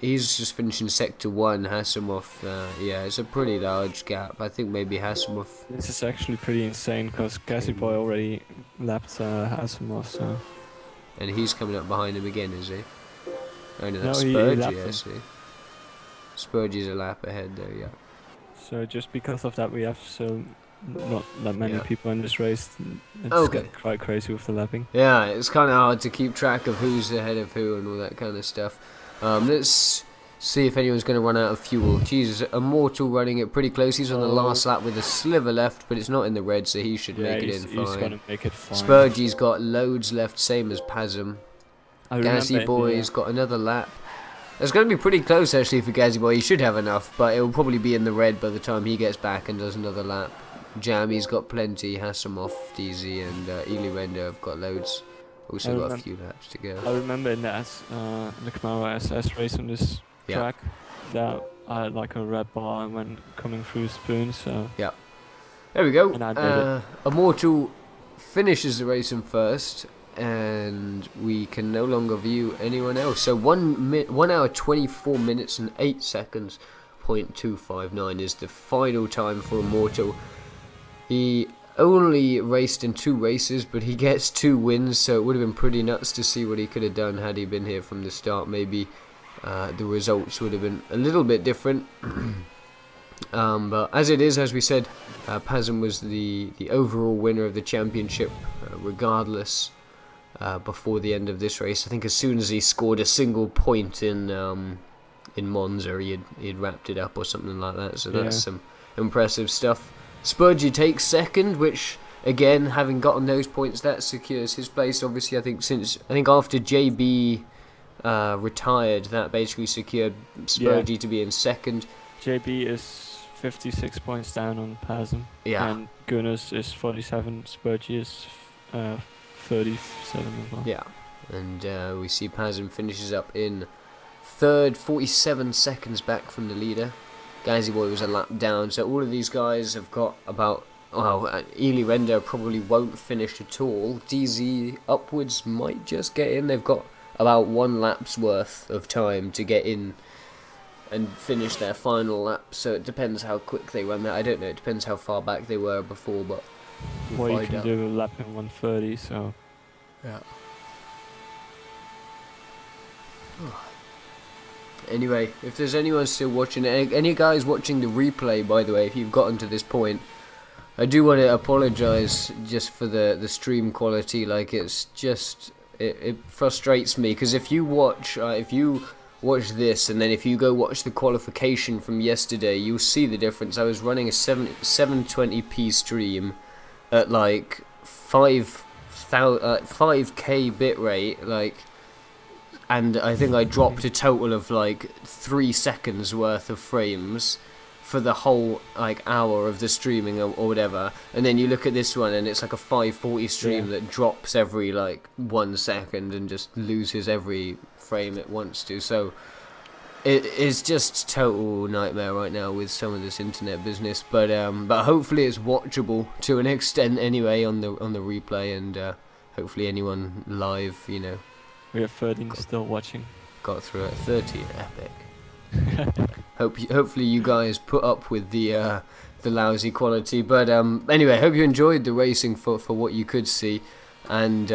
he's just finishing sector 1. Hasselhoff, it's a pretty large gap. I think maybe Hasselhoff. This is actually pretty insane because Gassy Boy already lapped Hasselhoff, so. And he's coming up behind him again, is he? Oh no, that's Spurgy, I see. Spurgy's a lap ahead there, yeah. So just because of that, we have not that many people in this race. It's quite crazy with the lapping. Yeah, it's kind of hard to keep track of who's ahead of who and all that kind of stuff. Let's see if anyone's going to run out of fuel. Jesus, Immortal running it pretty close. He's on the last lap with a sliver left, but it's not in the red, so he should make it in fine. He's going to make it fine. Spurgy's got loads left, same as Pazim. Gassy Boy's got another lap. It's going to be pretty close actually for Gassy Boy. He should have enough, but it will probably be in the red by the time he gets back and does another lap. Jamie's got plenty. Hasselhoff, DZ, and Ely Render have got loads. Also got a few laps to go. I remember in the Camaro SS race on this track that I had like a red bar and went coming through Spoon. So yeah, there we go. And I did it. Immortal finishes the race in first, and we can no longer view anyone else. So 1 hour 24 minutes and 8 seconds. 0.259 is the final time for Immortal. He only raced in 2 races, but he gets 2 wins, so it would have been pretty nuts to see what he could have done had he been here from the start. Maybe the results would have been a little bit different. But as it is, as we said, Pazin was the overall winner of the championship, regardless. Before the end of this race, I think as soon as he scored a single point in Monza, he'd wrapped it up or something like that. So that's some impressive stuff. Spurgey takes second, which again, having gotten those points, that secures his place. Obviously, I think after JB retired, that basically secured Spurgey to be in second. JB is 56 points down on Pazin. Yeah. And Gunners is 47. Spurgey is 37 as well. Yeah. And we see Pazin finishes up in third, 47 seconds back from the leader. Gazi Boy was a lap down, so all of these guys have got about... Well, Ely Render probably won't finish at all. DZ upwards might just get in. They've got about 1 lap's worth of time to get in and finish their final lap, so it depends how quick they run that. I don't know, it depends how far back they were before, but you can do a lap in 1:30, so... Yeah. Anyway, if there's anyone still watching, any guys watching the replay, by the way, if you've gotten to this point, I do want to apologise just for the stream quality. Like, it's just... It frustrates me, because if you watch this, and then if you go watch the qualification from yesterday, you'll see the difference. I was running a 720p stream at like 5k bitrate, like, and I think I dropped a total of like 3 seconds worth of frames for the whole like hour of the streaming or whatever. And then you look at this one and it's like a 540 stream that drops every like 1 second and just loses every frame it wants to. So it is just total nightmare right now with some of this internet business, but hopefully it's watchable to an extent anyway on the replay, and hopefully anyone live, you know. We have 13 still watching. Got through it. 30, epic. Hopefully you guys put up with the lousy quality, but anyway, hope you enjoyed the racing for what you could see, and